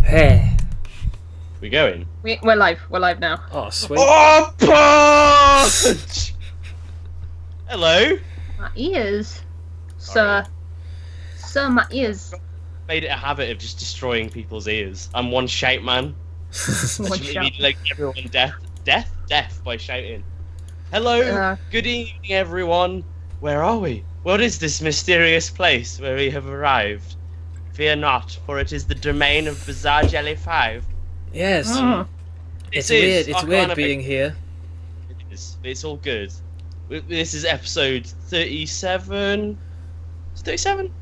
Hey. We going? We're live. We're live now. Oh, sweet. Oh, punch! Hello. My ears, Sorry. sir, my ears. Made it a habit of just destroying people's ears. I'm one shout man. One Should shout. like everyone death by shouting. Hello. Good evening, everyone. Where are we? What is this mysterious place where we have arrived? Fear not, for it is the domain of Bizarre Jelly 5. Yes. Mm. It's weird. It's weird being here. It is. It's all good. This is episode 37. Is it 37?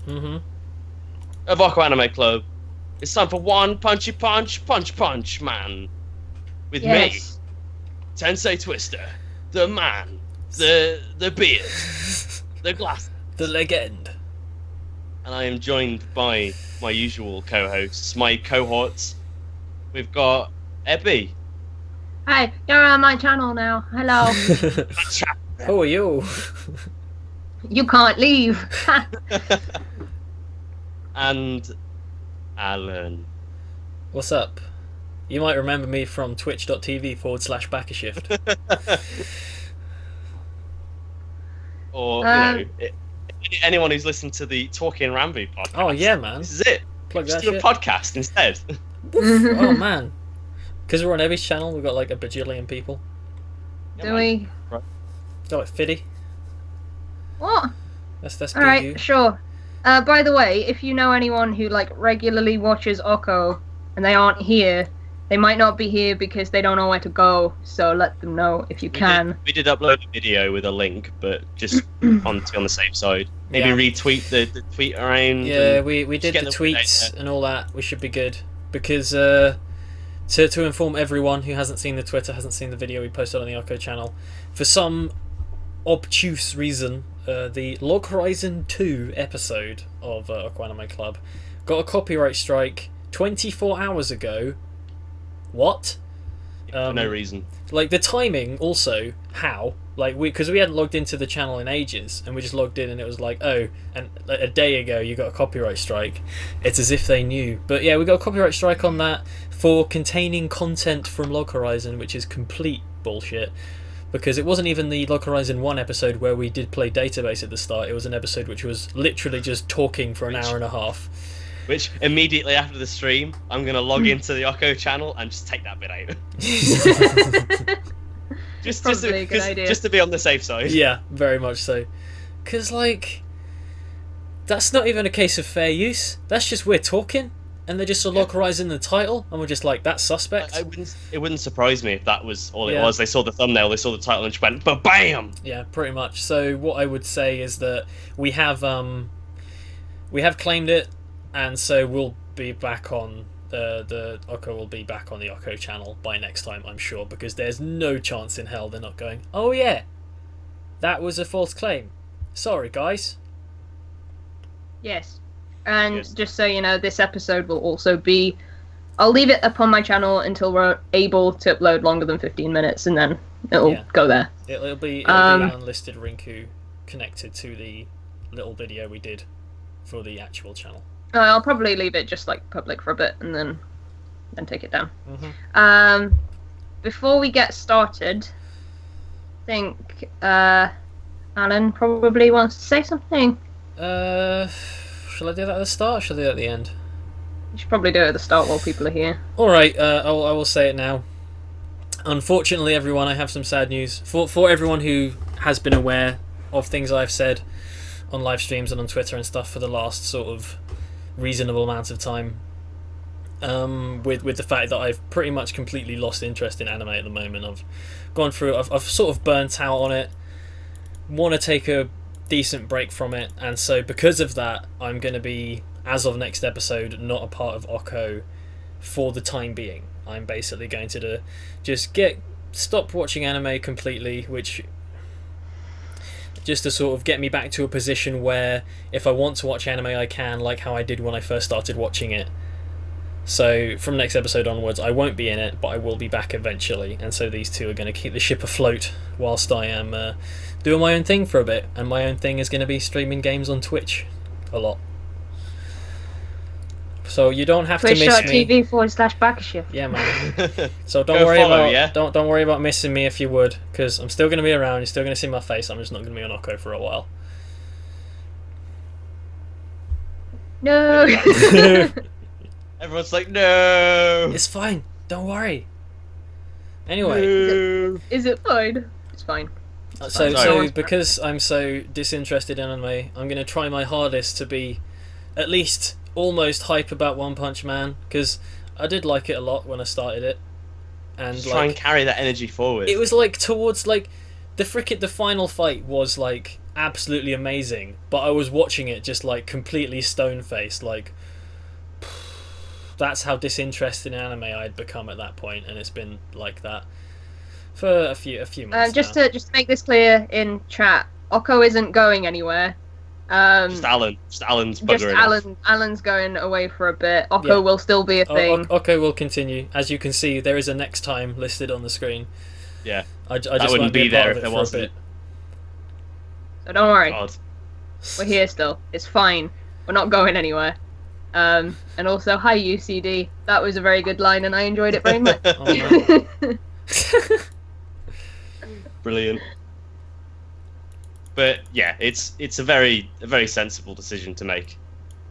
Mm-hmm. Of OKKO Anime Club. It's time for one punchy punch, man. With me, Yes. Tensei Twister, the man, the beard, the glass, The legend. and I am joined by my usual co-hosts, my cohorts. We've got Ebby. Hi, you're on my channel now. Hello. Who are you? You can't leave. And Alan. What's up? You might remember me from twitch.tv/backershift. Or, anyone who's listened to the Talking Rambo podcast. Oh, yeah, man. This is it. Plug Just that do a shit. podcast instead. Oh, man. Because we're on Evie's channel, we've got like a bajillion people. Do we? Got like 50. What? That's All right, PU. sure. By the way, if you know anyone who regularly watches OKKO and they aren't here, they might not be here because they don't know where to go. So let them know if you can. We did upload a video with a link, but just on the safe side. Maybe Yeah. retweet the tweet around. Yeah, and we did get the the word out tweets there. and all that. We should be good. Because to inform everyone who hasn't seen the Twitter, hasn't seen the video we posted on the OKKO channel, for some obtuse reason, the Log Horizon 2 episode of OKKO Anime Club got a copyright strike 24 hours ago. What? For no reason. Like the timing also, how? Like because we hadn't logged into the channel in ages, and we just logged in and it was like, oh, and like, a day ago you got a copyright strike. It's as if they knew. But yeah, we got a copyright strike on that for containing content from Log Horizon, which is complete bullshit. Because it wasn't even the Log Horizon 1 episode where we did play database at the start. It was an episode which was literally just talking for an hour and a half. Which immediately after the stream, I'm gonna log into the OKKO channel and just take that bit out. Probably a good idea. Just to be on the safe side. Yeah, very much so. Because, that's not even a case of fair use. That's just we're talking, and they just saw Log Horizon in the title, and we're just like, that's suspect. It wouldn't surprise me if that was all it Yeah. was. They saw the thumbnail, they saw the title, and just went, ba-bam! Yeah, pretty much. So what I would say is that we have claimed it, and so we'll be back on the OKKO will be back on the OKKO channel by next time, I'm sure, because there's no chance in hell they're not going, oh yeah, that was a false claim. Sorry, guys. Yes. And Yes. just so you know, this episode will also be... I'll leave it up on my channel until we're able to upload longer than 15 minutes, and then it'll go there. It'll be unlisted Rinku connected to the little video we did for the actual channel. I'll probably leave it just public for a bit, and then take it down. Mm-hmm. Before we get started, I think Alan probably wants to say something. Shall I do that at the start or shall I do that at the end? You should probably do it at the start while people are here. Alright, I will say it now. Unfortunately, everyone, I have some sad news. For everyone who has been aware of things I've said on live streams and on Twitter and stuff for the last sort of reasonable amount of time, with the fact that I've pretty much completely lost interest in anime at the moment. I've gone through, I've sort of burnt out on it, want to take a decent break from it, and so because of that, I'm going to be, as of next episode, not a part of OKKO for the time being. I'm basically going to just stop watching anime completely, which just to sort of get me back to a position where if I want to watch anime I can, like how I did when I first started watching it. So from next episode onwards I won't be in it, but I will be back eventually, and so these two are going to keep the ship afloat whilst I am doing my own thing for a bit, and my own thing is going to be streaming games on Twitch a lot. So you don't have to miss me. Twitch.tv/Backashift. Yeah, man. So Go follow, yeah? don't worry about missing me if you would, because I'm still going to be around. You're still going to see my face. I'm just not going to be on OKKO for a while. No. Everyone's like, no. It's fine. Don't worry. Anyway. No. Is it fine? It's fine. So because I'm so disinterested in anime, I'm going to try my hardest to be at least almost hype about One Punch Man, because I did like it a lot when I started it. And just try and carry that energy forward. It was like towards like the final fight was like absolutely amazing, but I was watching it just like completely stone-faced, like that's how disinterested in anime I'd become at that point, and it's been like that for a few months just now. to make this clear in chat, OKKO isn't going anywhere. Just Alan's buggering off. Alan's going away for a bit. OKKO will still be a thing. OKKO will continue. As you can see, there is a next time listed on the screen. Yeah, I that just wouldn't be there if there for wasn't. So don't worry. God. We're here still. It's fine. We're not going anywhere. And also, hi UCD. That was a very good line, and I enjoyed it very much. Oh, no. Brilliant. But yeah, it's a very sensible decision to make.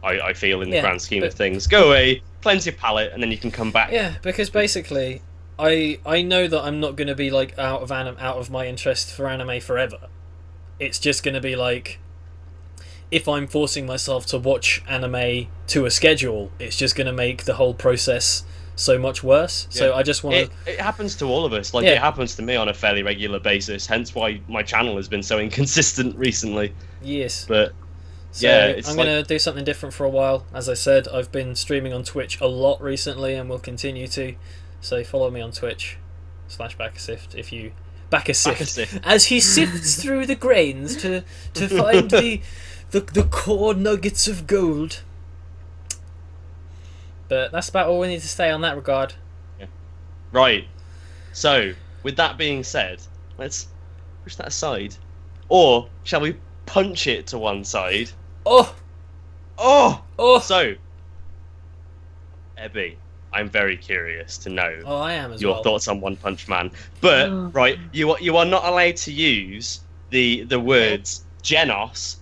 I feel in the grand scheme of things. Go away, cleanse your palate, and then you can come back. Yeah, because basically, I know that I'm not going to be like out of my interest for anime forever. It's just going to be like, if I'm forcing myself to watch anime to a schedule, it's just going to make the whole process so much worse. Yeah. So I just want to... It happens to all of us. Like, it happens to me on a fairly regular basis, hence why my channel has been so inconsistent recently. Yes. But, so I'm going to do something different for a while. As I said, I've been streaming on Twitch a lot recently and will continue to. So follow me on Twitch/Backasift if you... Backasift. As he sifts through the grains to find the core nuggets of gold. But that's about all we need to say on that regard. Yeah. Right. So, with that being said, let's push that aside. Or, shall we punch it to one side? Oh! So, Ebby, I'm very curious to know I am as your thoughts on One Punch Man. But, right, you are not allowed to use the words Genos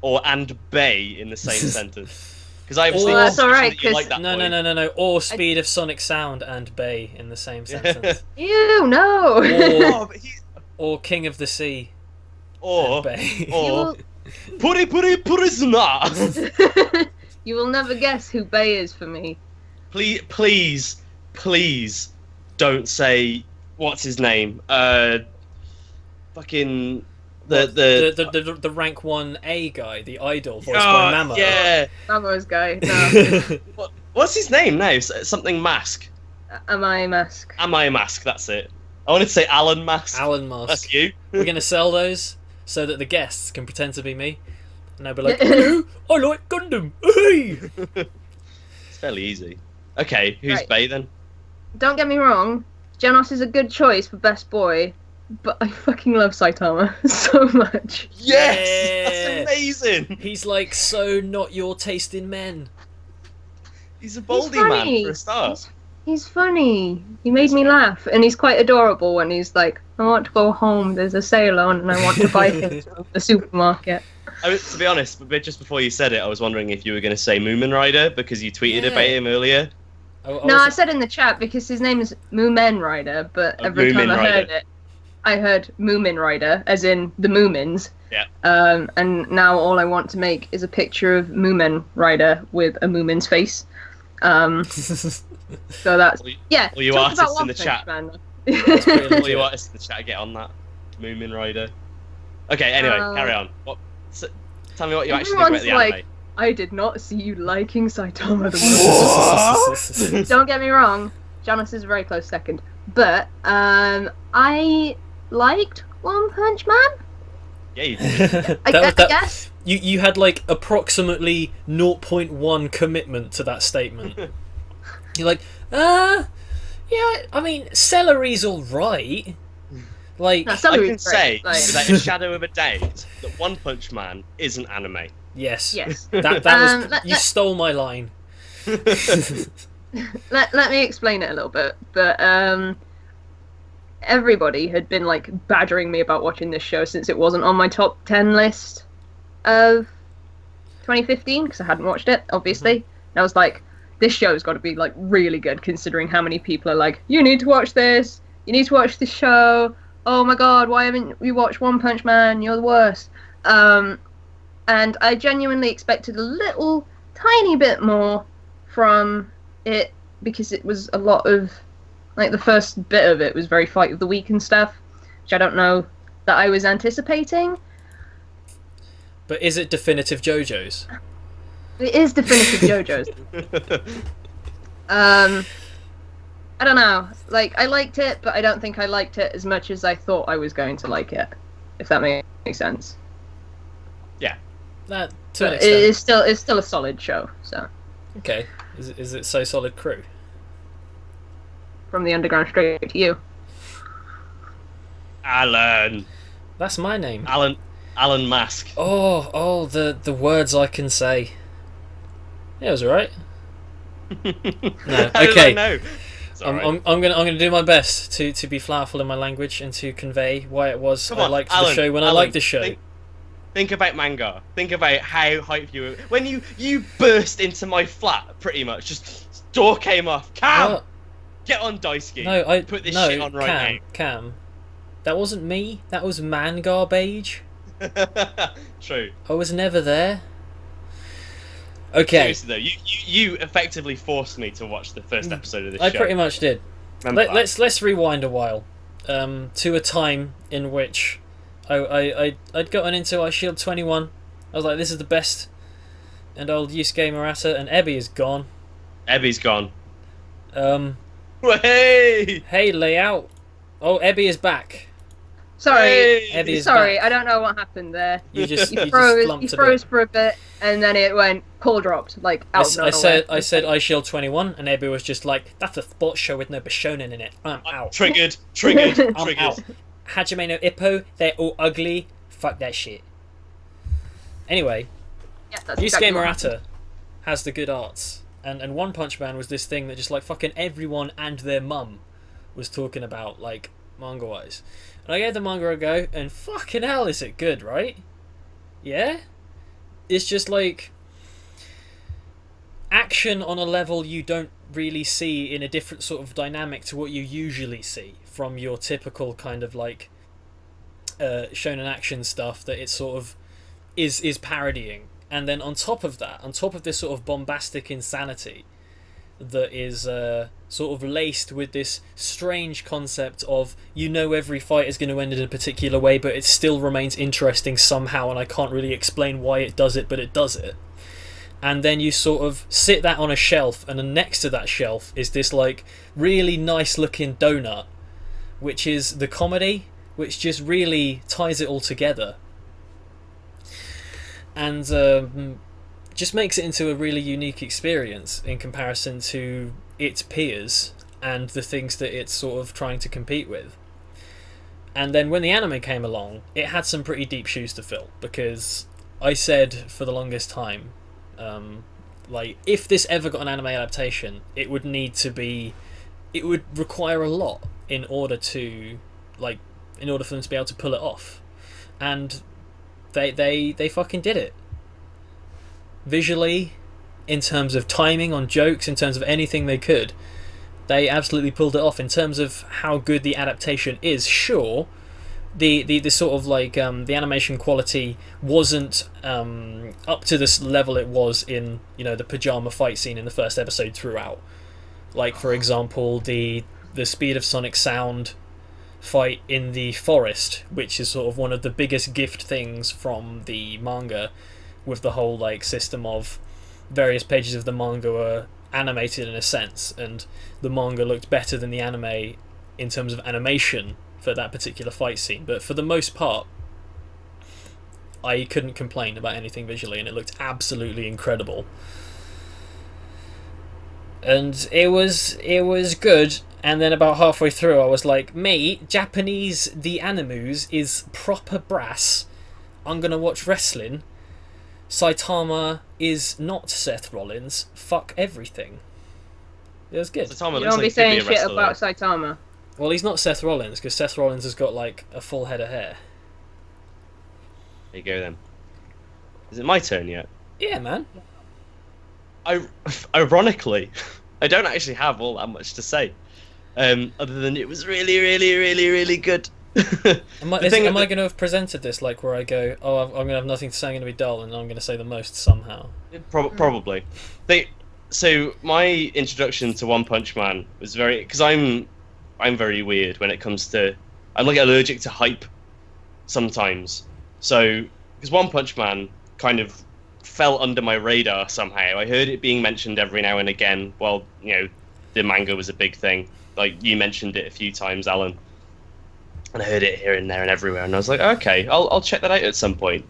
and Bay in the same sentence. Because I obviously that's all right, that you like that. No. Or speed of sonic sound and Bay in the same sentence. Ew, no. Or King of the Sea. Or Bay. Or Purisna. You will never guess who Bay is for me. Please don't say what's his name. Fucking the rank 1A guy, the idol voiced by Mamo. Yeah, Mamo's guy. No. What's his name now? Something Mask. Am I Mask? Am I Mask? That's it. I wanted to say Alan Mask. Alan Mask. That's you. We're gonna sell those so that the guests can pretend to be me, and they'll be like, "Hello, I like Gundam." Hey! It's fairly easy. Okay, who's Bay then? Don't get me wrong, Genos is a good choice for best boy, but I fucking love Saitama so much. Yes! That's amazing! He's like so not your taste in men. He's a baldy man for a start. He's funny. He made me laugh, and he's quite adorable when he's like, I want to go home, there's a sale on, and I want to buy things from the supermarket. To be honest, but just before you said it, I was wondering if you were going to say Moomin Rider, because you tweeted about him earlier. I said in the chat because his name is Moomin Rider, but every time I heard it, I heard Moomin Rider, as in the Moomins. Yeah. And now all I want to make is a picture of Moomin Rider with a Moomin's face. So that's All you artists in the chat. Man. All you artists in the chat get on that Moomin Rider. Okay. Anyway, carry on. Tell me what you actually think about the anime. I did not see you liking Saitama the most. Don't get me wrong, Genos is a very close second. But I liked One Punch Man. Yeah, you did. I guess. You had like approximately 0.1 commitment to that statement. You're like, yeah, I mean, celery's alright. Like, no, I can say without a shadow of a doubt that One Punch Man isn't anime. Yes. Yes. That was you stole my line. Let me explain it a little bit. But everybody had been like badgering me about watching this show since it wasn't on my top 10 list of 2015 because I hadn't watched it, obviously. And I was like, this show's got to be like really good considering how many people are like, you need to watch this, you need to watch this show. Oh my god, why haven't you watched One Punch Man? You're the worst. And I genuinely expected a little tiny bit more from it because it was a lot of, like, the first bit of it was very fight of the week and stuff, which I don't know that I was anticipating. But is it definitive JoJo's? It is definitive JoJo's. I don't know. Like, I liked it, but I don't think I liked it as much as I thought I was going to like it, if that makes sense. Yeah. That, to an But extent. it's still a solid show, so. Okay. Is it So Solid Crew? From the underground straight to you. Alan. That's my name. Alan Mask. Oh, the words I can say. Yeah, it was alright. No, How did I okay. know? It's all right. I'm gonna do my best to be flowerful in my language and to convey why it was Come I on, liked Alan, the show when I Alan, liked the show. Think about manga. Think about how hyped you were when you burst into my flat. Pretty much, just door came off. Cam, What? get on Daisuke. No, I put this no, shit on right Cam. That wasn't me. That was man garbage. now. True. I was never there. Okay, Seriously though, you effectively forced me to watch the first episode of this I show. pretty much did. Remember that? Let's rewind a while, to a time in which I'd gotten into iShield 21. I was like, this is the best. And old Yusuke Murata and Ebby is gone. Ebby's gone. Hey, Hey! layout. Oh, Ebby is back. Sorry. Hey! Ebby is Sorry, back. I don't know what happened there. You just He froze slumped a froze bit. for a bit, and then it went call dropped, like out of I said nowhere. iShield 21, and Ebby was just like, that's a sports show with no Bishonen in it. I'm out. Triggered. I'm Triggered. out. Hajime no Ippo, they're all ugly. Fuck that shit. Anyway, Yeah, that's Yusuke exactly what Murata has the good arts, and One Punch Man was this thing that just like fucking everyone and their mum was talking about, like, manga wise. And I gave the manga a go, and fucking hell is it good, right? Yeah? It's just like action on a level you don't really see in a different sort of dynamic to what you usually see from your typical kind of like shonen action stuff that it sort of is parodying. And then on top of that, on top of this sort of bombastic insanity that is sort of laced with this strange concept of, you know, every fight is going to end in a particular way, but it still remains interesting somehow, and I can't really explain why it does it, but it does it. And then you sort of sit that on a shelf, and then next to that shelf is this like really nice looking donut, which is the comedy, which just really ties it all together. And just makes it into a really unique experience in comparison to its peers and the things that it's sort of trying to compete with. And then when the anime came along, it had some pretty deep shoes to fill, because I said for the longest time, like, if this ever got an anime adaptation, it would require a lot in order for them to be able to pull it off. And they fucking did it. Visually, in terms of timing on jokes, in terms of anything they could, they absolutely pulled it off. In terms of how good the adaptation is, sure, the sort of like the animation quality wasn't up to this level it was in, you know, the pajama fight scene in the first episode throughout. Like, for example, the Speed of Sonic Sound fight in the forest, which is sort of one of the biggest gift things from the manga, with the whole like system of various pages of the manga were animated in a sense, and the manga looked better than the anime in terms of animation for that particular fight scene. But for the most part, I couldn't complain about anything visually, and it looked absolutely incredible. And it was good. And then about halfway through, I was like, mate, Japanese the animus is proper brass. I'm gonna watch wrestling. Saitama is not Seth Rollins. Fuck everything. It was good. Saitama You looks don't like be he could be saying a shit wrestler, about though. Saitama. Well, he's not Seth Rollins, because Seth Rollins has got, like, a full head of hair. There you go then. Is it my turn yet? Yeah, man. Ironically, I don't actually have all that much to say. Other than it was really, really, really, really good. Am I going to have presented this, like, where I go, oh, I'm going to have nothing to say, I'm going to be dull, and I'm going to say the most somehow? Probably. So my introduction to One Punch Man was because I'm very weird when it comes to, I'm like allergic to hype sometimes. So because One Punch Man kind of fell under my radar somehow. I heard it being mentioned every now and again. Well, the manga was a big thing. Like you mentioned it a few times, Alan, and I heard it here and there and everywhere. And I was like, okay, I'll check that out at some point.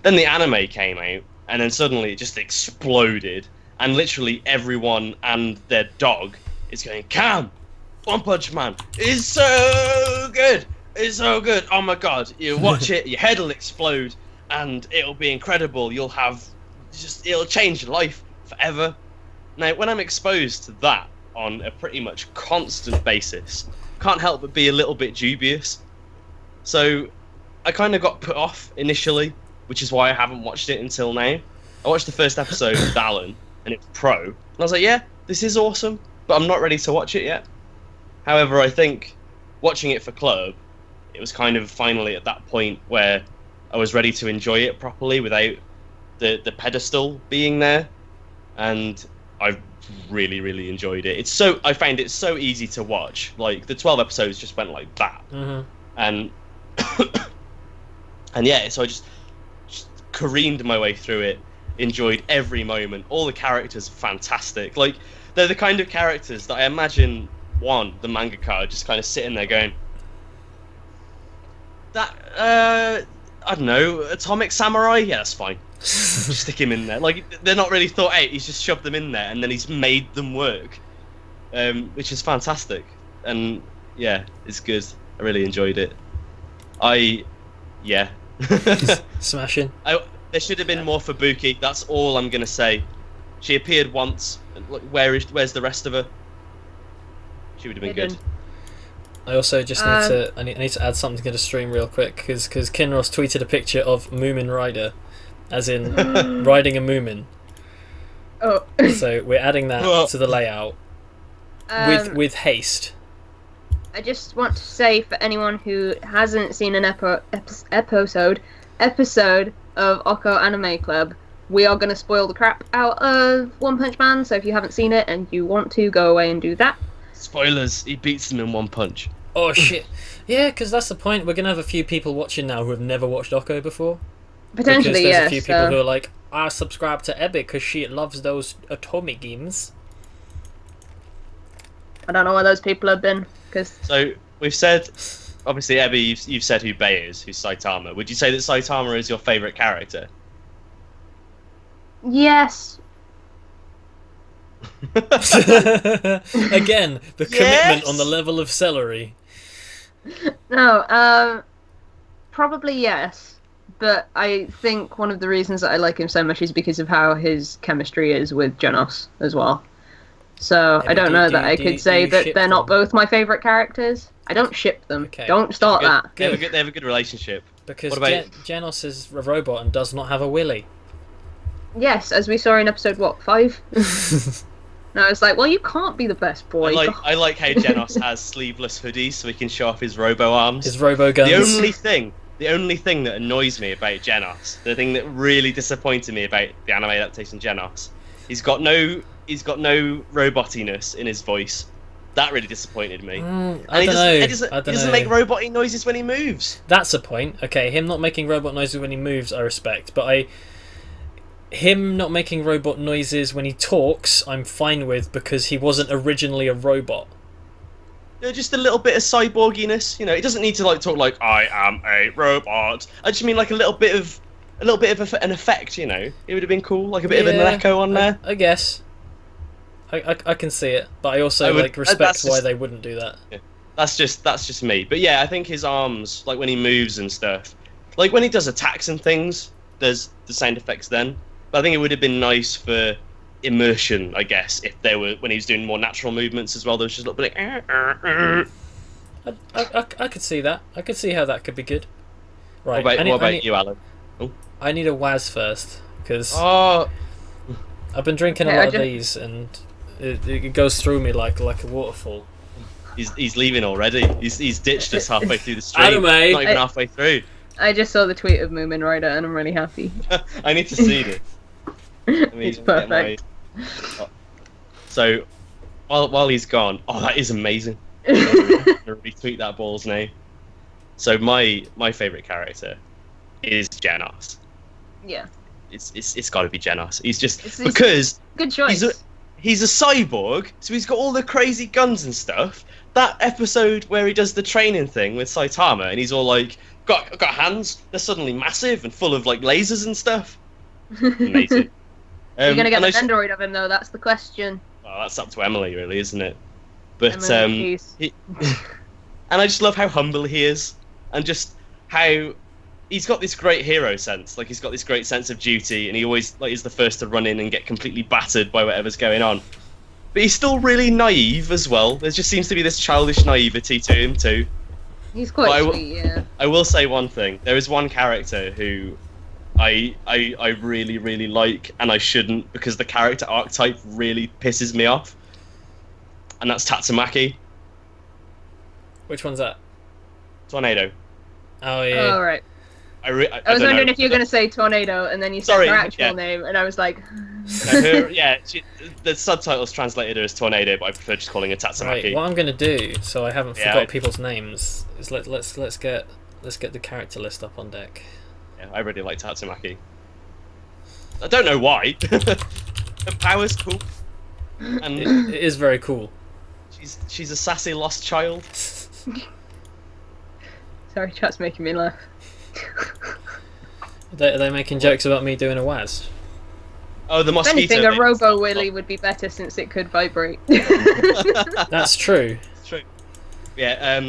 Then the anime came out, and then suddenly it just exploded. And literally everyone and their dog is going, Cam, One Punch Man is so good. It's so good. Oh my god. You watch it, your head will explode, and it'll be incredible. It'll change your life forever. Now, when I'm exposed to that on a pretty much constant basis, can't help but be a little bit dubious. So I kind of got put off initially, which is why I haven't watched it until now. I watched the first episode with Alan, and it's pro. And I was like, yeah, this is awesome, but I'm not ready to watch it yet. However, I think watching it for Club, it was kind of finally at that point where I was ready to enjoy it properly without the pedestal being there. And I really, really enjoyed it. I found it so easy to watch. Like, the 12 episodes just went like that. Mm-hmm. And and yeah, so I just careened my way through it, enjoyed every moment. All the characters are fantastic. Like, they're the kind of characters that I imagine the mangaka just kind of sitting there going, I don't know, Atomic Samurai? Yeah, that's fine. Just stick him in there. Like, they're not really thought out, he's just shoved them in there and then he's made them work. Which is fantastic. And yeah, it's good. I really enjoyed it. Yeah. Smashing. There should have been more Fubuki. That's all I'm gonna say. She appeared once. Where's the rest of her? She would have been good. I also just need to add something to the stream real quick because Kinross tweeted a picture of Moomin Rider, as in riding a Moomin. Oh. So we're adding that to the layout with haste. I just want to say for anyone who hasn't seen an episode of OKKO Anime Club, we are going to spoil the crap out of One Punch Man, so if you haven't seen it and you want to, go away and do that. Spoilers, he beats them in one punch. Oh shit. Yeah, because that's the point. We're going to have a few people watching now who have never watched OKKO before. Potentially, because there's yes. a few people who are like, I subscribe to Ebby because she loves those atomic games. I don't know where those people have been. So, we've said, obviously, Ebby, you've said who Bay is, who's Saitama. Would you say that Saitama is your favourite character? Yes. Again, the commitment on the level of celery. No, probably yes. But I think one of the reasons that I like him so much is because of how his chemistry is with Genos as well. So Yeah, I don't know that I could say that they're not both my favourite characters. I don't ship them. Okay. Don't start that. They have a good relationship. Because What about- Genos is a robot and does not have a willy. Yes, as we saw in episode 5? No, it's like, well, you can't be the best boy. I like how Genos has sleeveless hoodies so he can show off his robo arms. His robo guns. The only thing that annoys me about Genos, the thing that really disappointed me about the anime adaptation Genos, he's got no robotiness in his voice. That really disappointed me. I don't know. He doesn't make robot noises when he moves. That's a point. Okay, him not making robot noises when he moves, I respect. But him not making robot noises when he talks, I'm fine with because he wasn't originally a robot. Just a little bit of cyborginess, He doesn't need to talk like I am a robot. I just mean like a little bit of an effect, It would have been cool, like a bit of an echo on there. I guess. I can see it, but I also respect why they wouldn't do that. Yeah. That's just me. But yeah, I think his arms, like when he moves and stuff, like when he does attacks and things, there's the sound effects then. But I think it would have been nice for immersion, I guess, if there were, when he was doing more natural movements as well, there was just a little bit like... I could see that. I could see how that could be good. Right. What about you, Alan? Oh. I need a Waz first, because Oh, I've been drinking a lot of these, and it goes through me like a waterfall. he's leaving already. He's ditched us halfway through the stream. Anime. Not even halfway through. I just saw the tweet of Moomin Rider and I'm really happy. I need to see this. It's perfect. So, while he's gone, that is amazing. I'm gonna retweet that ball's name. So my favourite character is Genos. Yeah. It's got to be Genos. He's just It's because good choice. he's a cyborg, so he's got all the crazy guns and stuff. That episode where he does the training thing with Saitama, and he's all like, got hands. They're suddenly massive and full of like lasers and stuff. Amazing. You're gonna get an Android of him though. That's the question. Well, that's up to Emily, really, isn't it? But Emily, and I just love how humble he is, and just how he's got this great hero sense. Like, he's got this great sense of duty, and he always like is the first to run in and get completely battered by whatever's going on. But he's still really naive as well. There just seems to be this childish naivety to him too. He's quite sweet, yeah. I will say one thing. There is one character who I really, really like, and I shouldn't, because the character archetype really pisses me off. And that's Tatsumaki. Which one's that? Tornado. Oh, yeah. Oh, right. I was wondering if you were going to say Tornado, and then you said her actual name, and I was like... No, the subtitles translated her as Tornado, but I prefer just calling her Tatsumaki. Right, what I'm going to do, so I haven't forgot people's names, is let's get the character list up on deck. Yeah, I really like Tatsumaki. I don't know why. Her power's cool. And it is very cool. She's a sassy lost child. Sorry, chat's making me laugh. Are they making jokes about me doing a Waz? Oh, the mosquito. If anything, a Robo Willy would be better since it could vibrate. That's true. It's true. Yeah,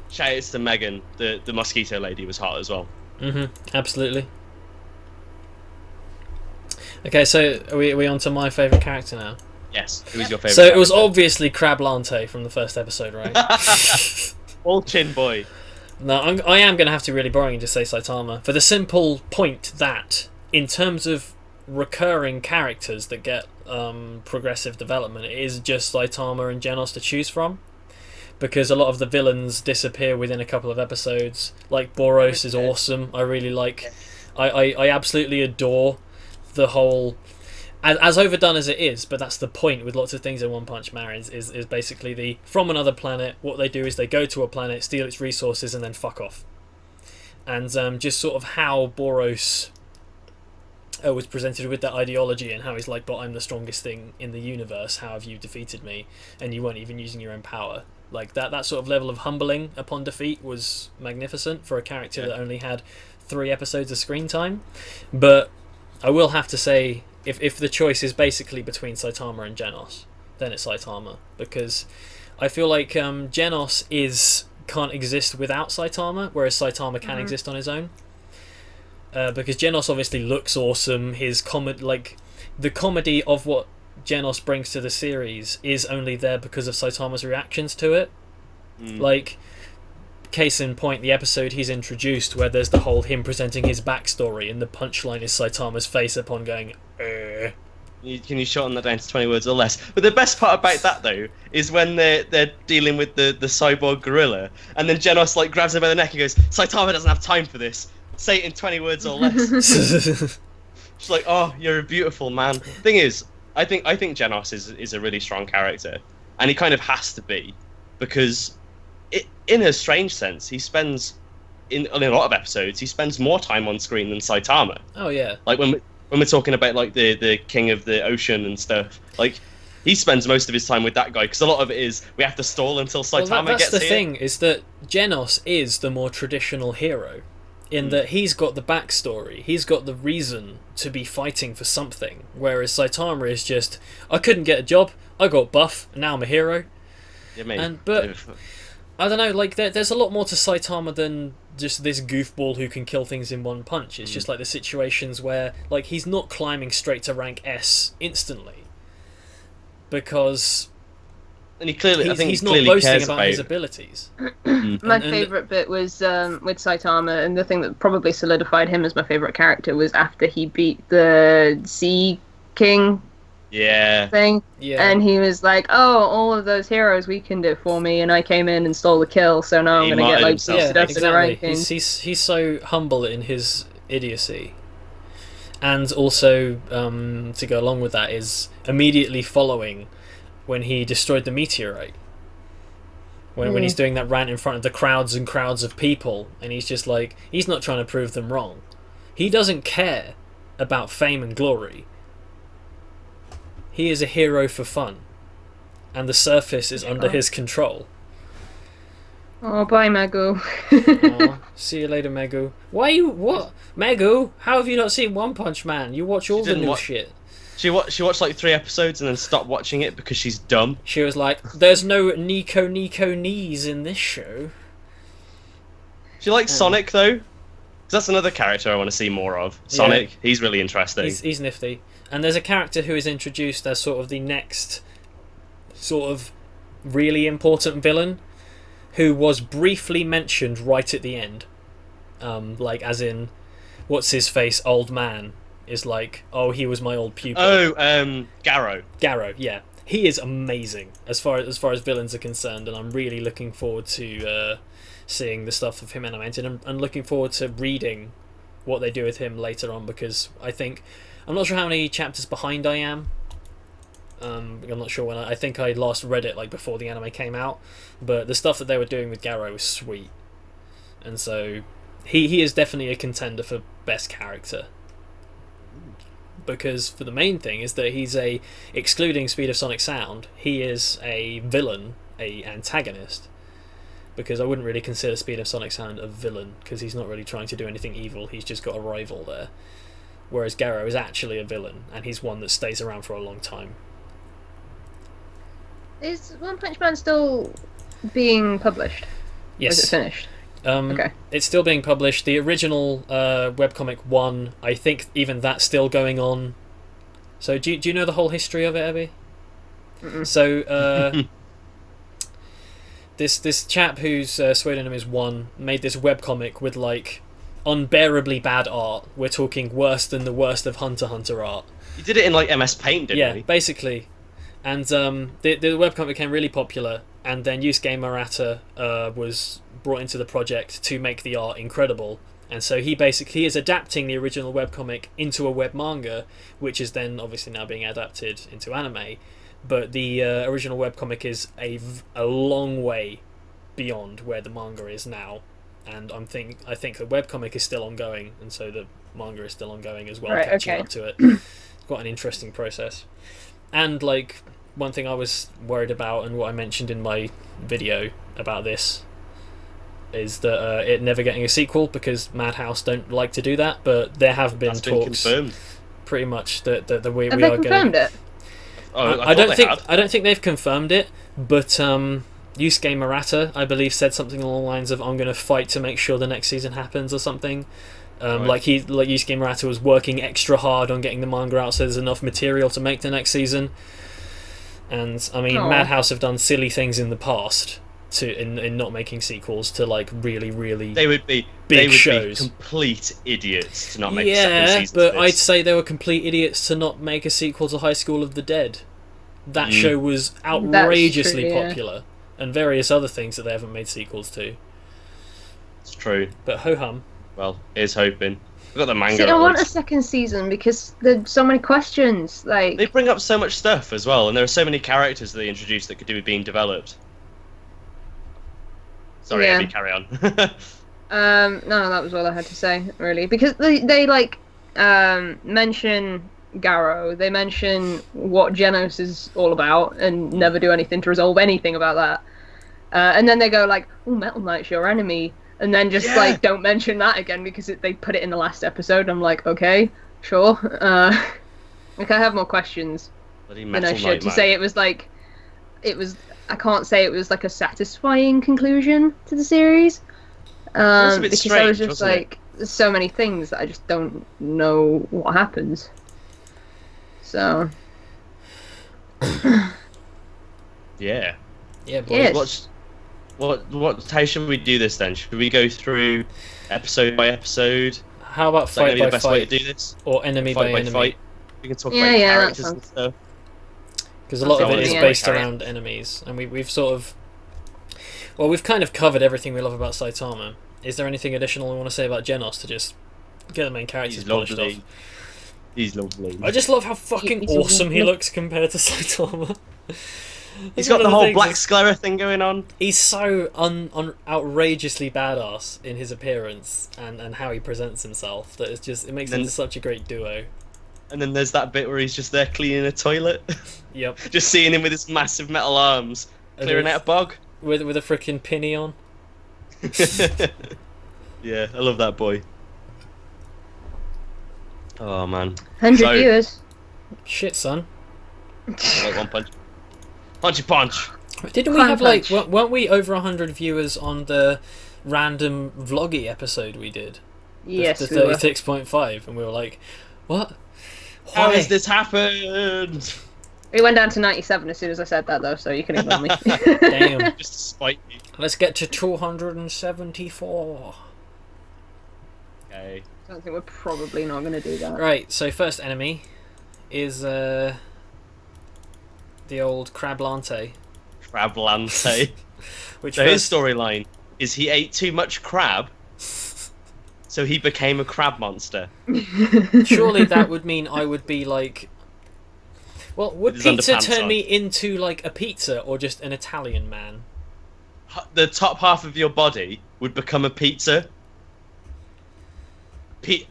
shout outs to Megan. The mosquito lady was hot as well. Absolutely. Okay, so are we on to my favourite character now? Yes. Who was your favourite? So it was obviously Crab Lante from the first episode, right? All chin boy. No, I am going to have to be really boring and just say Saitama, for the simple point that, in terms of recurring characters that get progressive development, it is just Saitama and Genos to choose from. Because a lot of the villains disappear within a couple of episodes. Like, Boros is awesome. I really like... I absolutely adore the whole... As overdone as it is, but that's the point with lots of things in One Punch Man, is basically the from another planet, what they do is they go to a planet, steal its resources, and then fuck off. And just sort of how Boros was presented with that ideology, and how he's like, but I'm the strongest thing in the universe, how have you defeated me? And you weren't even using your own power. Like, that sort of level of humbling upon defeat was magnificent for a character that only had 3 episodes of screen time. But I will have to say, if the choice is basically between Saitama and Genos, then it's Saitama, because I feel like Genos can't exist without Saitama, whereas Saitama can exist on his own. Because Genos obviously looks awesome. His the comedy of what Genos brings to the series is only there because of Saitama's reactions to it. Like, case in point, the episode he's introduced where there's the whole him presenting his backstory, and the punchline is Saitama's face upon going, Can you shorten that down to 20 words or less? But the best part about that, though, is when they're dealing with the cyborg gorilla, and then Genos like grabs him by the neck and goes, Saitama doesn't have time for this. Say it in 20 words or less. She's like, oh, you're a beautiful man. Thing is, I think Genos is a really strong character, and he kind of has to be, because in a strange sense, he spends in a lot of episodes he spends more time on screen than Saitama. Oh yeah. Like when we're talking about like the king of the ocean and stuff, like he spends most of his time with that guy, because a lot of it is we have to stall until Saitama gets here. That's the thing, is that Genos is the more traditional hero, in that he's got the backstory, he's got the reason to be fighting for something, whereas Saitama is just, I couldn't get a job, I got buff, and now I'm a hero. Yeah, but I don't know, like there's a lot more to Saitama than just this goofball who can kill things in one punch. It's just like the situations where like he's not climbing straight to rank S instantly because and he's not boasting about his abilities. My favourite bit was with Saitama, and the thing that probably solidified him as my favourite character was after he beat the Sea King thing. Yeah. And he was like, oh, all of those heroes weakened it for me, and I came in and stole the kill, so now I'm going to get like boosted up in the rankings. He's so humble in his idiocy. And also, to go along with that, is immediately following when he destroyed the meteorite. When he's doing that rant in front of the crowds and crowds of people, and he's just like, he's not trying to prove them wrong. He doesn't care about fame and glory. He is a hero for fun, and the surface is under his control. Oh, bye, Megu. See you later, Megu. What? Megu? How have you not seen One Punch Man? You watch all the new shit. She watched like 3 episodes and then stopped watching it because she's dumb. She was like, there's no Nico knees in this show. She likes Sonic, though. 'Cause that's another character I want to see more of. Sonic, he's really interesting. He's nifty. And there's a character who is introduced as sort of the next sort of really important villain who was briefly mentioned right at the end. Like, as in, what's his face, old man, is like, oh, he was my old pupil. Oh, Garrow. Garrow, yeah. He is amazing as far as villains are concerned, and I'm really looking forward to seeing the stuff of him animated, and looking forward to reading what they do with him later on, because I'm not sure how many chapters behind I am. I'm not sure when. I think I last read it like before the anime came out, but the stuff that they were doing with Garrow was sweet, and so he is definitely a contender for best character. Because for the main thing is that he's excluding Speed of Sonic Sound, he is a villain, a antagonist. Because I wouldn't really consider Speed of Sonic Sound a villain, because he's not really trying to do anything evil. He's just got a rival there. Whereas Garrow is actually a villain, and he's one that stays around for a long time. Is One Punch Man still being published? Yes. Or is it finished? Okay. It's still being published. The original webcomic 1, I think even that's still going on. So do you know the whole history of it, Abby? Mm-mm. So this chap whose pseudonym is 1 made this webcomic with like unbearably bad art. We're talking worse than the worst of Hunter x Hunter art. He did it in like MS Paint, didn't he? Yeah, basically. And the webcomic became really popular, and then Yusuke Murata was brought into the project to make the art incredible, and so he is adapting the original webcomic into a web manga, which is then obviously now being adapted into anime, but the original webcomic is a long way beyond where the manga is now, and I think the webcomic is still ongoing, and so the manga is still ongoing as well, right, catching up to it. It's quite an interesting process. And like one thing I was worried about, and what I mentioned in my video about this, is that it never getting a sequel, because Madhouse don't like to do that. But there have been talks, pretty much that we are going. Confirmed it? Oh, I don't think they've confirmed it, but Yusuke Murata, I believe, said something along the lines of, "I'm going to fight to make sure the next season happens," or something. Like Yusuke Murata was working extra hard on getting the manga out, so there's enough material to make the next season. And I mean, Madhouse have done silly things in the past in not making sequels to like really big shows. Be complete idiots to not make a second season. Yeah, but I'd say they were complete idiots to not make a sequel to High School of the Dead. That show was outrageously popular, and various other things that they haven't made sequels to. It's true. But ho hum. Well, here's hoping. We've got the manga. See, I want a second season because there's so many questions. Like, they bring up so much stuff as well, and there are so many characters that they introduce that could do with being developed. Sorry, Abby, carry on. No, that was all I had to say, really, because they like mention Garrow, they mention what Genos is all about, and never do anything to resolve anything about that. And then they go like, "Oh, Metal Knight's your enemy." And then just like don't mention that again because they put it in the last episode. I'm like, okay, sure. Like I have more questions than I should to say. It was like, I can't say it was like a satisfying conclusion to the series. was a bit Because I was strange, just wasn't it? like, there's so many things that I just don't know what happens. So, Yeah. Yeah, boys. yes. How should we do this then? Should we go through episode by episode? How about Is that gonna fight be the by best way fight to do this? or enemy Fight by by enemy? fight. We can talk Yeah, about yeah, that characters and sounds- stuff. Because a lot of That's it is the based end. around enemies, and we've sort of, well, we've kind of covered everything we love about Saitama. Is there anything additional we want to say about Genos to just get the main characters He's polished lovely. off? He's lovely. I just love how fucking He's awesome he lovely. looks compared to Saitama. He's That's got one the of whole things, black is sclera thing going on. He's so outrageously badass in his appearance and how he presents himself that it makes him such a great duo. And then there's that bit where he's just there cleaning a toilet. Yep. Just seeing him with his massive metal arms clearing out a bog. With a freaking pinny on. Yeah, I love that boy. Oh man. 100 So- viewers. Shit, son. Like one punch. Punchy punch. Didn't we Crunch have like punch. weren't we over 100 viewers on the random vloggy episode we did? Yes, The we were. 36.5, and we were like, what? How Why? has this happened? We went down to 97 as soon as I said that, though, so you can ignore me. Damn. Just to spite me. Let's get to 274. Okay. I don't think we're probably not going to do that. Right, so first enemy is the old Crablante, Crablante. which So his first, storyline is he ate too much crab, so he became a crab monster. surely that would mean I would be like, well, would With his pizza underpants turn on. me into like a pizza or just an Italian man? The top half of your body would become a pizza.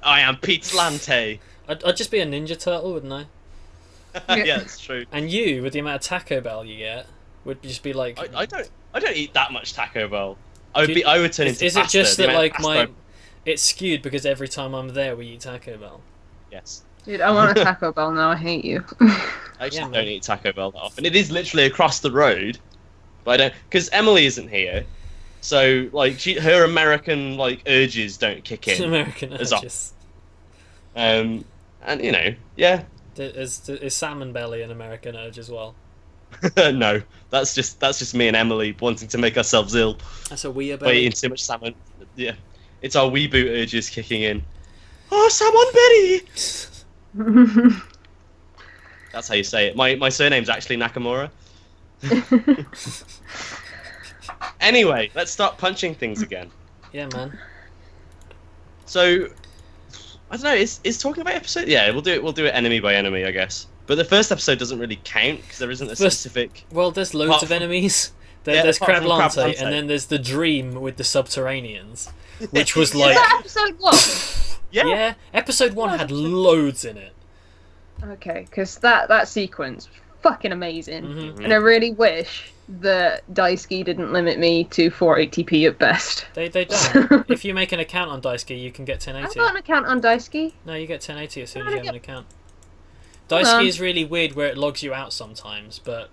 I am Pizzlante. I'd just be a Ninja Turtle, wouldn't I? Yeah, it's true. And you, with the amount of Taco Bell you get, would just be like, I don't eat that much Taco Bell. I Do you- would turn is into it pasta, just the that amount of like pasta it's skewed because every time I'm there we eat Taco Bell? Yes. Dude, I want a Taco Bell now, I hate you. I actually Yeah, don't man. eat Taco Bell that often. It is literally across the road, but I don't because Emily isn't here, so like her American like urges don't kick in. American As off. urges. And you know, yeah, Is salmon belly an American urge as well? no, that's just me and Emily wanting to make ourselves ill That's a weird by belly. eating too much salmon. Yeah, it's our weeboot urges kicking in. Oh, salmon Betty! That's how you say it. My surname's actually Nakamura. Anyway, let's start punching things again. Yeah, man. So, I don't know. Is talking about episode? Yeah, we'll do it enemy by enemy, I guess. But the first episode doesn't really count because there isn't a First- specific. Well, there's loads Apart of from- enemies. Yeah, There's apart from Crablante, Crablante. and then there's the Dream with the Subterraneans, which was Is like, that episode 1? Yeah. episode 1 had loads in it. Okay, because that sequence was fucking amazing. Mhm. And I really wish that Daisuke didn't limit me to 480p at best. They don't. If you make an account on Daisuke, you can get I've 1080. got an account on Daisuke. No, you get 1080 as soon as How you do have I an account. Hold Daisuke on. is really weird where it logs you out sometimes, but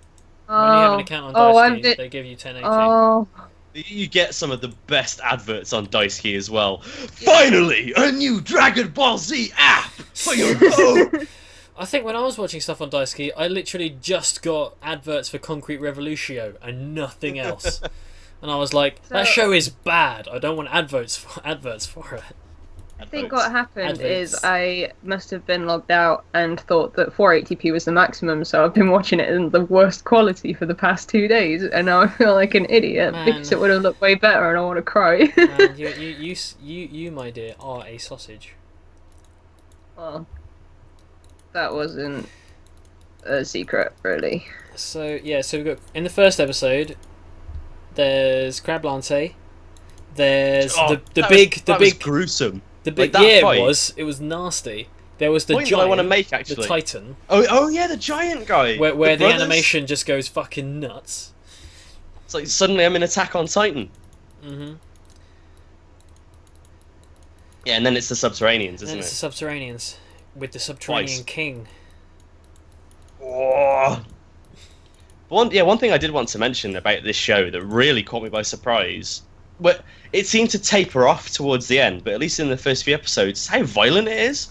Oh, when you have an account on oh, I'm Daisuke, they give you 1080. Oh, You get some of the best adverts on Daisuke as well. Finally, a new Dragon Ball Z app for your phone. I think when I was watching stuff on Daisuke, I literally just got adverts for Concrete Revolutio and nothing else. And I was like, that So- show is bad. I don't want adverts for it. I think what happened is Adverts. I must have been logged out and thought that 480p was the maximum, so I've been watching it in the worst quality for the past 2 days, and now I feel like an idiot Man. because it would have looked way better, and I want to cry. Man, you, my dear, are a sausage. Well, that wasn't a secret, really. So yeah, so we've got in the first episode, there's Crablante. There's the that big was gruesome. the big that yeah fight. it was nasty. There was the Point that giant I want to make the actually. Titan Oh yeah, the giant guy. where the brothers. animation just goes fucking nuts. It's like suddenly I'm in Attack on Titan. Mhm. Yeah, and then it's the Subterraneans, And isn't then it's it? the Subterraneans with the Subterranean Twice. King. Oh. One thing I did want to mention about this show that really caught me by surprise well, it seemed to taper off towards the end, but at least in the first few episodes, how violent it is.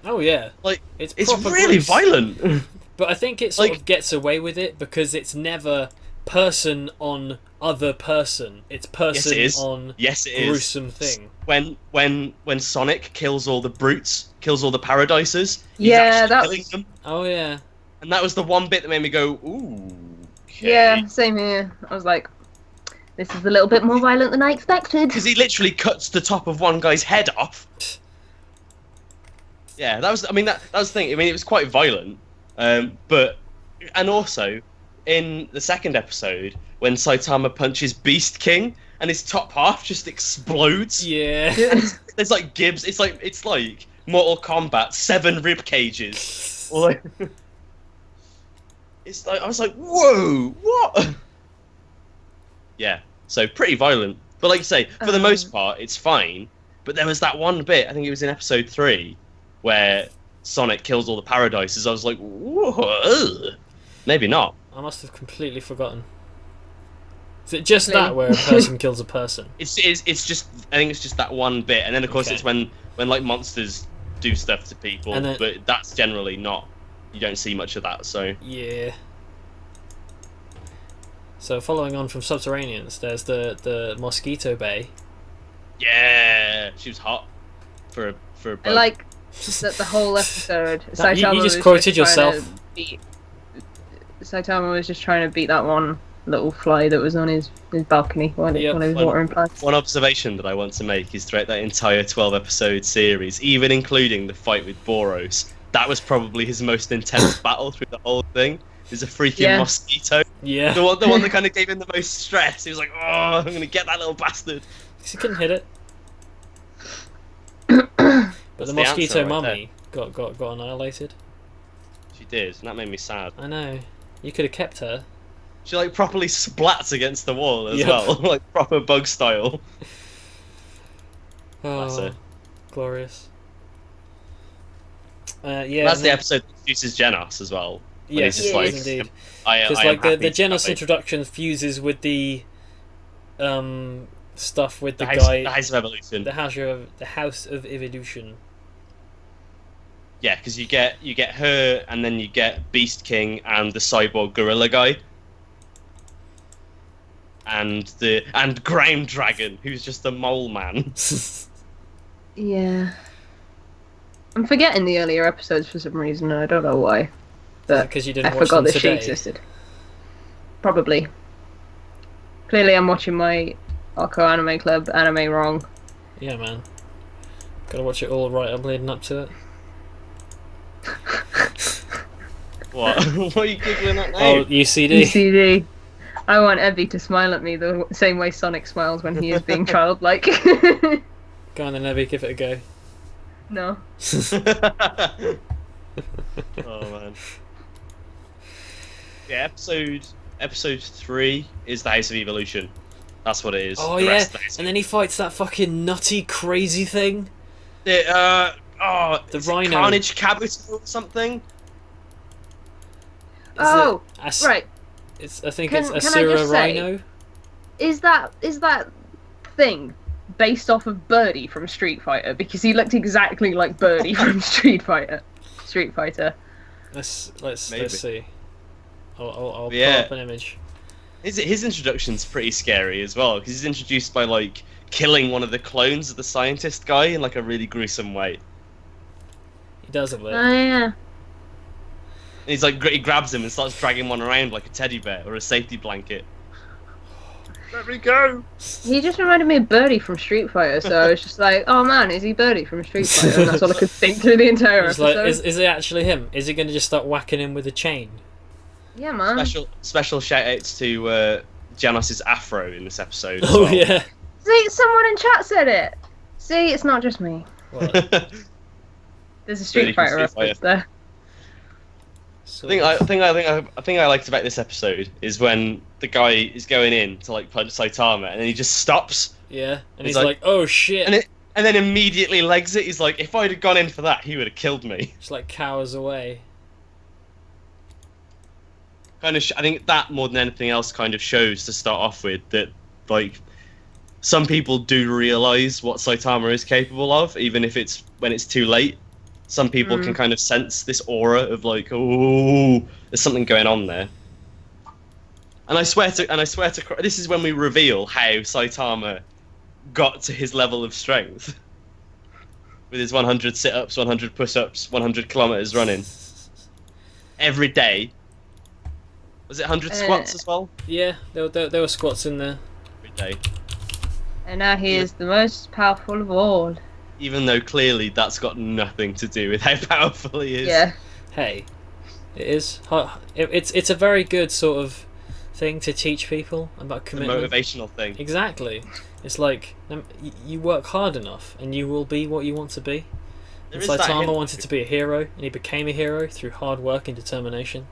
Oh yeah, Like it's it's proper really gruesome. violent. But I think it sort Like- of gets away with it because it's never person on other person. It's person is. on Yes, it is. gruesome thing. When Sonic kills all the brutes, kills all the paradises, he's Yeah, actually that killing was- them. Oh yeah. And that was the one bit that made me go, ooh. Okay. Yeah, same here. I was like, this is a little bit more violent than I expected. Because he literally cuts the top of one guy's head off. Yeah, that was. I mean, that was the thing. I mean, it was quite violent, but and also in the second episode when Saitama punches Beast King and his top half just explodes. Yeah. There's like gibs. It's like Mortal Kombat 7 rib cages. Or like, it's like I was like, whoa, what? Yeah, so pretty violent. But like you say, for the most part, it's fine. But there was that one bit. I think it was in episode 3 where Sonic kills all the paradises. I was like, whoa, maybe not. I must have completely forgotten. Is it just that where a person kills a person? It's just. I think it's just that one bit, and then of course Okay. it's when like monsters do stuff to people. And then- but that's generally not. You don't see much of that. So Yeah. So following on from Subterraneans, there's the Mosquito Bay. yeah, she was hot for a I bug. like that the whole episode. That- you Saitama just was quoted trying yourself. to beat- Saitama was just trying to beat that one little fly that was on his balcony while he Yep. was watering plants. One observation that I want to make is throughout that entire 12-episode series, even including the fight with Boros, that was probably his most intense battle through the whole thing. Is a freaking Yeah. mosquito. Yeah. The one that kind of gave him the most stress. He was like, "Oh, I'm gonna get that little bastard." He couldn't hit it. But That's the the Mosquito answer right Mummy got annihilated. She did, and that made me sad. I know. You could have kept her. She like properly splats against the wall as Yep. well, like proper bug style. That's Oh, it. glorious. Yeah. That's the and episode that introduces Genos as well. when Yes, he's just yes, like, indeed. Because Because like the Genos introduction fuses with the stuff with the guy, the House of Evolution. the House of Evolution. Yeah, because you get her, and then you get Beast King and the cyborg gorilla guy, and Ground Dragon, who's just a mole man. Yeah. I'm forgetting the earlier episodes for some reason, and I don't know why. But Because you I didn't watch forgot them that she today. existed. Probably. Clearly, I'm watching my OKKO Anime Club anime wrong. Yeah, man. Gotta watch it all right. I'm leading up to it. What? What are you giggling at now? Oh, UCD. UCD. I want Evie to smile at me the same way Sonic smiles when he is being childlike. Go on then, Nebby, give it a go. No. Oh man. Yeah, episode 3 is the House of Evolution. That's what it is. Oh The yeah, rest of the House of and then he fights that fucking nutty, crazy thing. the The is it rhino. Carnage Kabuto or something. Is Oh, it As- right. It's I think Can- it's can I Asura just say- Rhino. Is that thing based off of Birdie from Street Fighter? Because he looked exactly like Birdie from Street Fighter. Let's Maybe. see. I'll pull Yeah. up an image. His introduction's pretty scary as well, because he's introduced by like killing one of the clones of the scientist guy in like a really gruesome way. He does a bit. Oh yeah. And he's like he grabs him and starts dragging one around like a teddy bear or a safety blanket. Let me go. He just reminded me of Birdie from Street Fighter, so I was just like, oh man, is he Birdie from Street Fighter? And that's all I could think through the entire It's episode. like, is it actually him? Is he going to just start whacking him with a chain? Yeah, man. Special shout outs to Janos's afro in this episode. As Oh well. yeah. See, someone in chat said it. See, it's not just me. Well, There's a Street Birdie from Fighter Street reference there. so- I think I liked about this episode is when the guy is going in to like punch Saitama and then he just stops yeah, and He's he's like- like, oh shit, and then immediately legs it. He's like, if I'd have gone in for that, he would have killed me. just like cowers away. Kind of, I think that more than anything else kind of shows to start off with that like some people do realize what Saitama is capable of, even if it's when it's too late. Some people can kind of sense this aura of like, oh, there's something going on there. And I swear to, this is when we reveal how Saitama got to his level of strength with his 100 sit-ups, 100 push-ups, 100 kilometers running every day. Was it 100 squats as well? Yeah, there were squats in there. Every day. And now he is the most powerful of all. Even though clearly that's got nothing to do with how powerful he is. Yeah. Hey, it is. It's a very good sort of thing to teach people about commitment. A motivational thing. Exactly. It's like you work hard enough, and you will be what you want to be. And Saitama wanted to be a hero, and he became a hero through hard work and determination.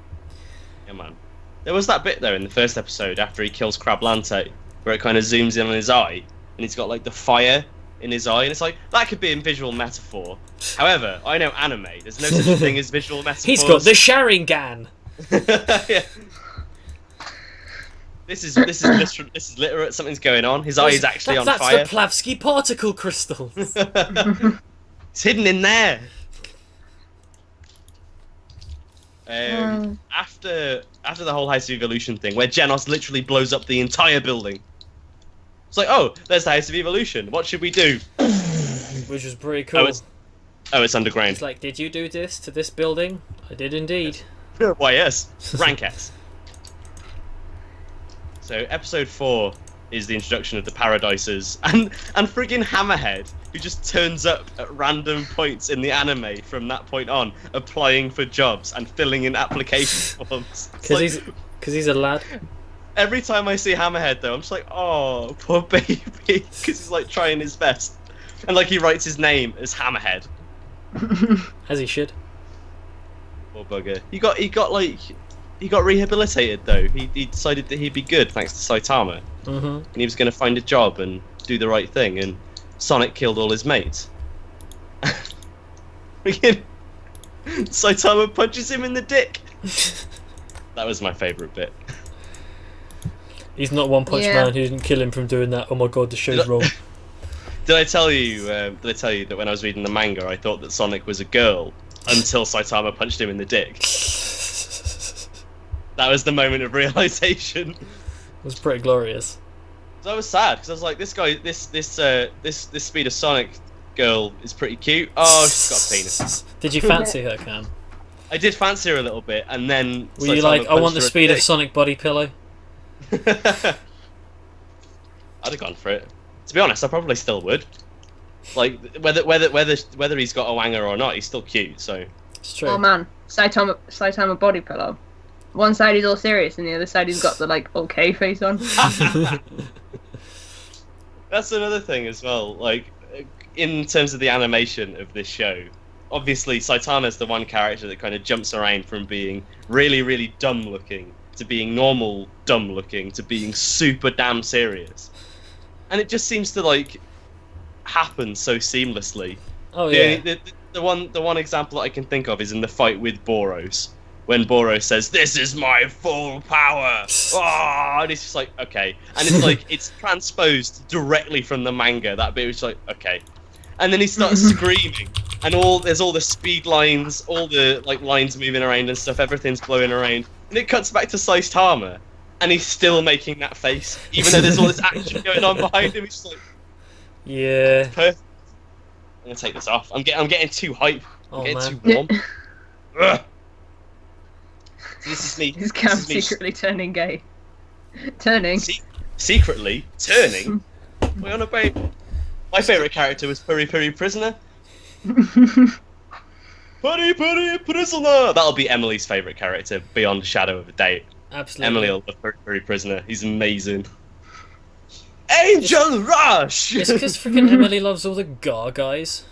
Yeah, man. There was that bit though in the first episode after he kills Crablante, where it kind of zooms in on his eye, and he's got like the fire in his eye, and it's like that could be a visual metaphor. However, I know anime. There's no such thing as visual metaphors. He's got the Sharingan. Yeah. This is literate. Something's going on. His eye is actually on fire. That's the Plavsky particle crystals. It's hidden in there. After the whole House of Evolution thing, where Genos literally blows up the entire building. It's like, oh, there's the House of Evolution. What should we do? Which was pretty cool. It's underground. It's like, did you do this to this building? I did indeed. Why, yes. Rank S. So, episode 4 is the introduction of the Paradises, and friggin' Hammerhead, who just turns up at random points in the anime from that point on, applying for jobs and filling in application forms. Because he's a lad. Every time I see Hammerhead, though, I'm just like, oh, poor baby, because he's like trying his best, and like he writes his name as Hammerhead. As he should. Poor bugger. He got rehabilitated though. He decided that he'd be good thanks to Saitama, and he was going to find a job and do the right thing. And Sonic killed all his mates. Saitama punches him in the dick. That was my favourite bit. He's not One Punch Man. Who didn't kill him from doing that. Oh my god, the show's wrong. Did I tell you that when I was reading the manga, I thought that Sonic was a girl until Saitama punched him in the dick? That was the moment of realization. It was pretty glorious. So I was sad because I was like, this guy, this Speed of Sonic girl is pretty cute. Oh, she's got a penis. Did you fancy her, Cam? I did fancy her a little bit, and then were you like, I want the Speed of Sonic body pillow? I'd have gone for it. To be honest, I probably still would. Like whether he's got a wanger or not, he's still cute. So it's true. Oh man, Saitama body pillow. One side he's all serious, and the other side he's got the like okay face on. That's another thing as well. Like in terms of the animation of this show, obviously Saitama's the one character that kind of jumps around from being really, really dumb looking to being normal dumb looking to being super damn serious, and it just seems to like happen so seamlessly. Oh yeah. The one example that I can think of is in the fight with Boros, when Boros says, "This is my full power." Oh, and it's just like, okay, and it's like it's transposed directly from the manga. That bit was like, okay, and then he starts screaming, and there's all the speed lines, all the like lines moving around and stuff. Everything's blowing around, and it cuts back to Saitama, and he's still making that face, even though there's all this action going on behind him. He's just like, yeah. Perfect. I'm gonna take this off. I'm getting too hype. I'm getting too warm. Ugh. So this is me. This Cam's secretly turning gay. Secretly turning? What on about? My favourite character was Puri Puri Prisoner. Puri Puri Prisoner! That'll be Emily's favourite character, beyond a shadow of a doubt. Absolutely. Emily will love Puri Puri Prisoner. He's amazing. Angel Rush! It's because freaking Emily loves all the Gar guys.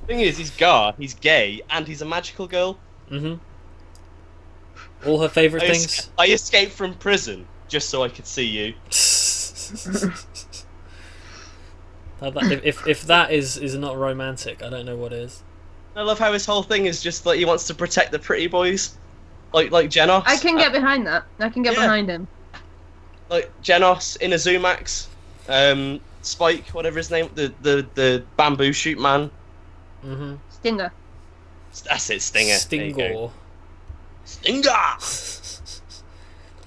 Thing is, he's Gar, he's gay, and he's a magical girl. All her favourite things. I escaped from prison just so I could see you. If that is not romantic, I don't know what is. I love how his whole thing is just like he wants to protect the pretty boys, like Genos. I can get behind that. I can get behind him. Like Genos in a Zumax, Spike, whatever his name, the bamboo shoot man. Mm-hmm. Stinger. That's it, Stinger. There you go. Stingor. Stinger!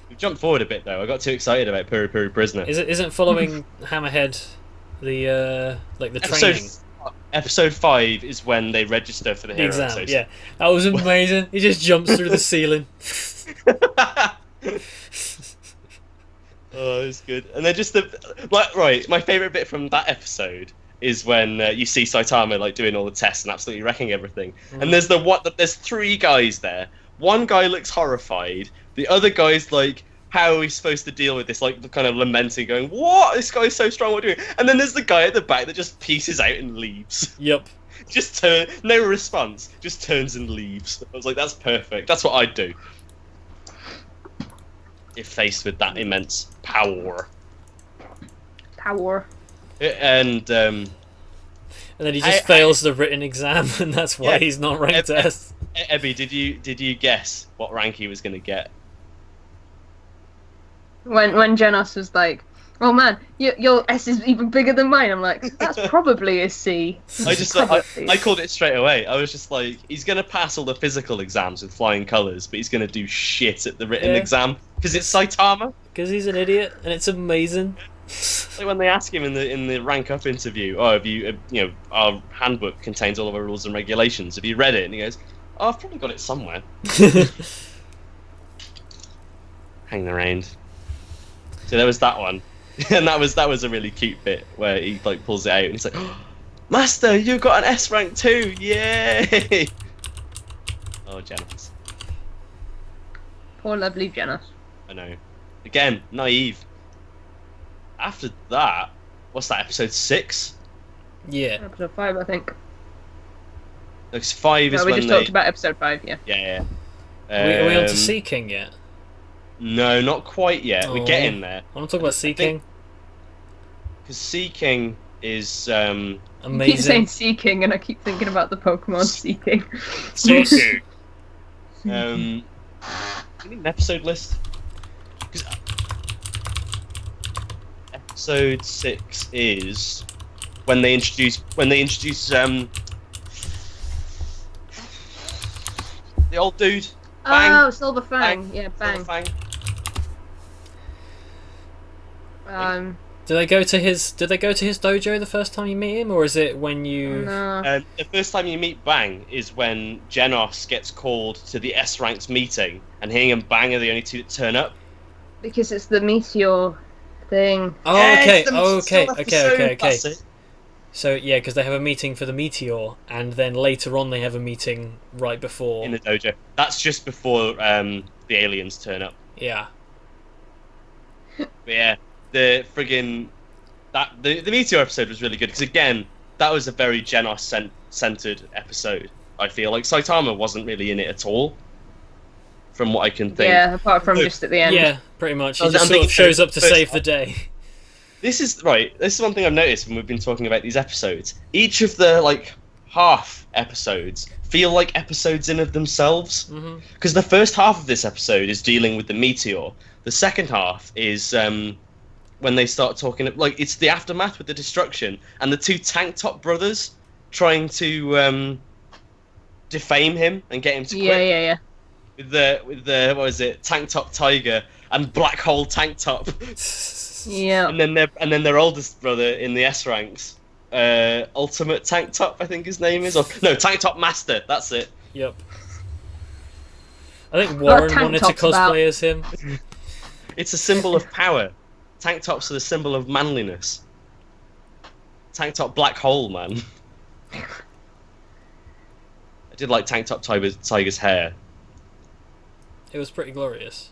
We've jumped forward a bit though. I got too excited about Puru Puru Prisoner. Isn't following Hammerhead the training? Episode 5 is when they register for the hero exam? episodes. Yeah, that was amazing. He just jumps through the ceiling. Oh, it's good. And then just my favourite bit from that episode is when you see Saitama doing all the tests and absolutely wrecking everything. Mm. And there's 3 guys there. One guy looks horrified. The other guy's like, how are we supposed to deal with this? Kind of lamenting, going, "What? This guy's so strong. What are we doing?" And then there's the guy at the back that just pieces out and leaves. Yep. Just no response. Just turns and leaves. I was like, that's perfect. That's what I'd do if faced with that immense power. Power. And then he just fails the written exam, and that's why he's not ranked S. Ebby, did you guess what rank he was going to get? When Genos was like, "Oh man, your S is even bigger than mine," I'm like, "That's probably a C." I called it straight away. I was just like, he's going to pass all the physical exams with flying colours, but he's going to do shit at the written exam because it's Saitama. Because he's an idiot, and it's amazing. Like when they ask him in the rank up interview, "Oh, have you our handbook contains all of our rules and regulations. Have you read it?" And he goes, "Oh, I've probably got it somewhere." Hang around. So there was that one, and that was a really cute bit where he pulls it out and he's like, "Oh, Master, you got an S rank too! Yay!" Oh, Genos. Poor lovely Genos. I know. Again, naive. After that, what's that? Episode 6? Yeah. Episode 5, I think. Next 5 is we when just talked about episode 5. Yeah. Yeah. Are we on to Sea King yet? No, not quite yet. We're getting there. I want to talk about Sea King. Because Sea King is amazing. You keep saying Sea King, and I keep thinking about the Pokemon Sea King. Sea King. You need an episode list? Because episode 6 is when they introduce the old dude. Bang. Oh, Silver Fang. Bang. Yeah, Bang. Silver Fang. Did they go to his dojo the first time you meet him, or is it when you? No. The first time you meet Bang is when Genos gets called to the S ranks meeting, and he and Bang are the only 2 that turn up. Because it's the meteor thing. Oh, Yes, okay. That's it. So yeah, because they have a meeting for the meteor, and then later on they have a meeting right before. In the dojo. That's just before the aliens turn up. Yeah. But yeah, the friggin' the meteor episode was really good because again, that was a very Genos centered episode. I feel like Saitama wasn't really in it at all, from what I can think. Yeah, apart from just at the end. Yeah, pretty much. He I'm just sort thinking of shows up to first save the day. This is one thing I've noticed when we've been talking about these episodes. Each of the half episodes feel like episodes in of themselves. Because the first half of this episode is dealing with the meteor. The second half is when they start talking it's the aftermath with the destruction and the 2 tank top brothers trying to defame him and get him to quit. Yeah. With the what is it, tank top tiger and black hole tank top. Yeah. And then their oldest brother in the S ranks, Ultimate Tank Top, I think his name is, or no, Tank Top Master. That's it. Yep. I think Warren Tank wanted to Top's cosplay about? as him. It's a symbol of power. Tank tops are the symbol of manliness. Tank top black hole, man. I did like Tank Top Tiger's hair. It was pretty glorious.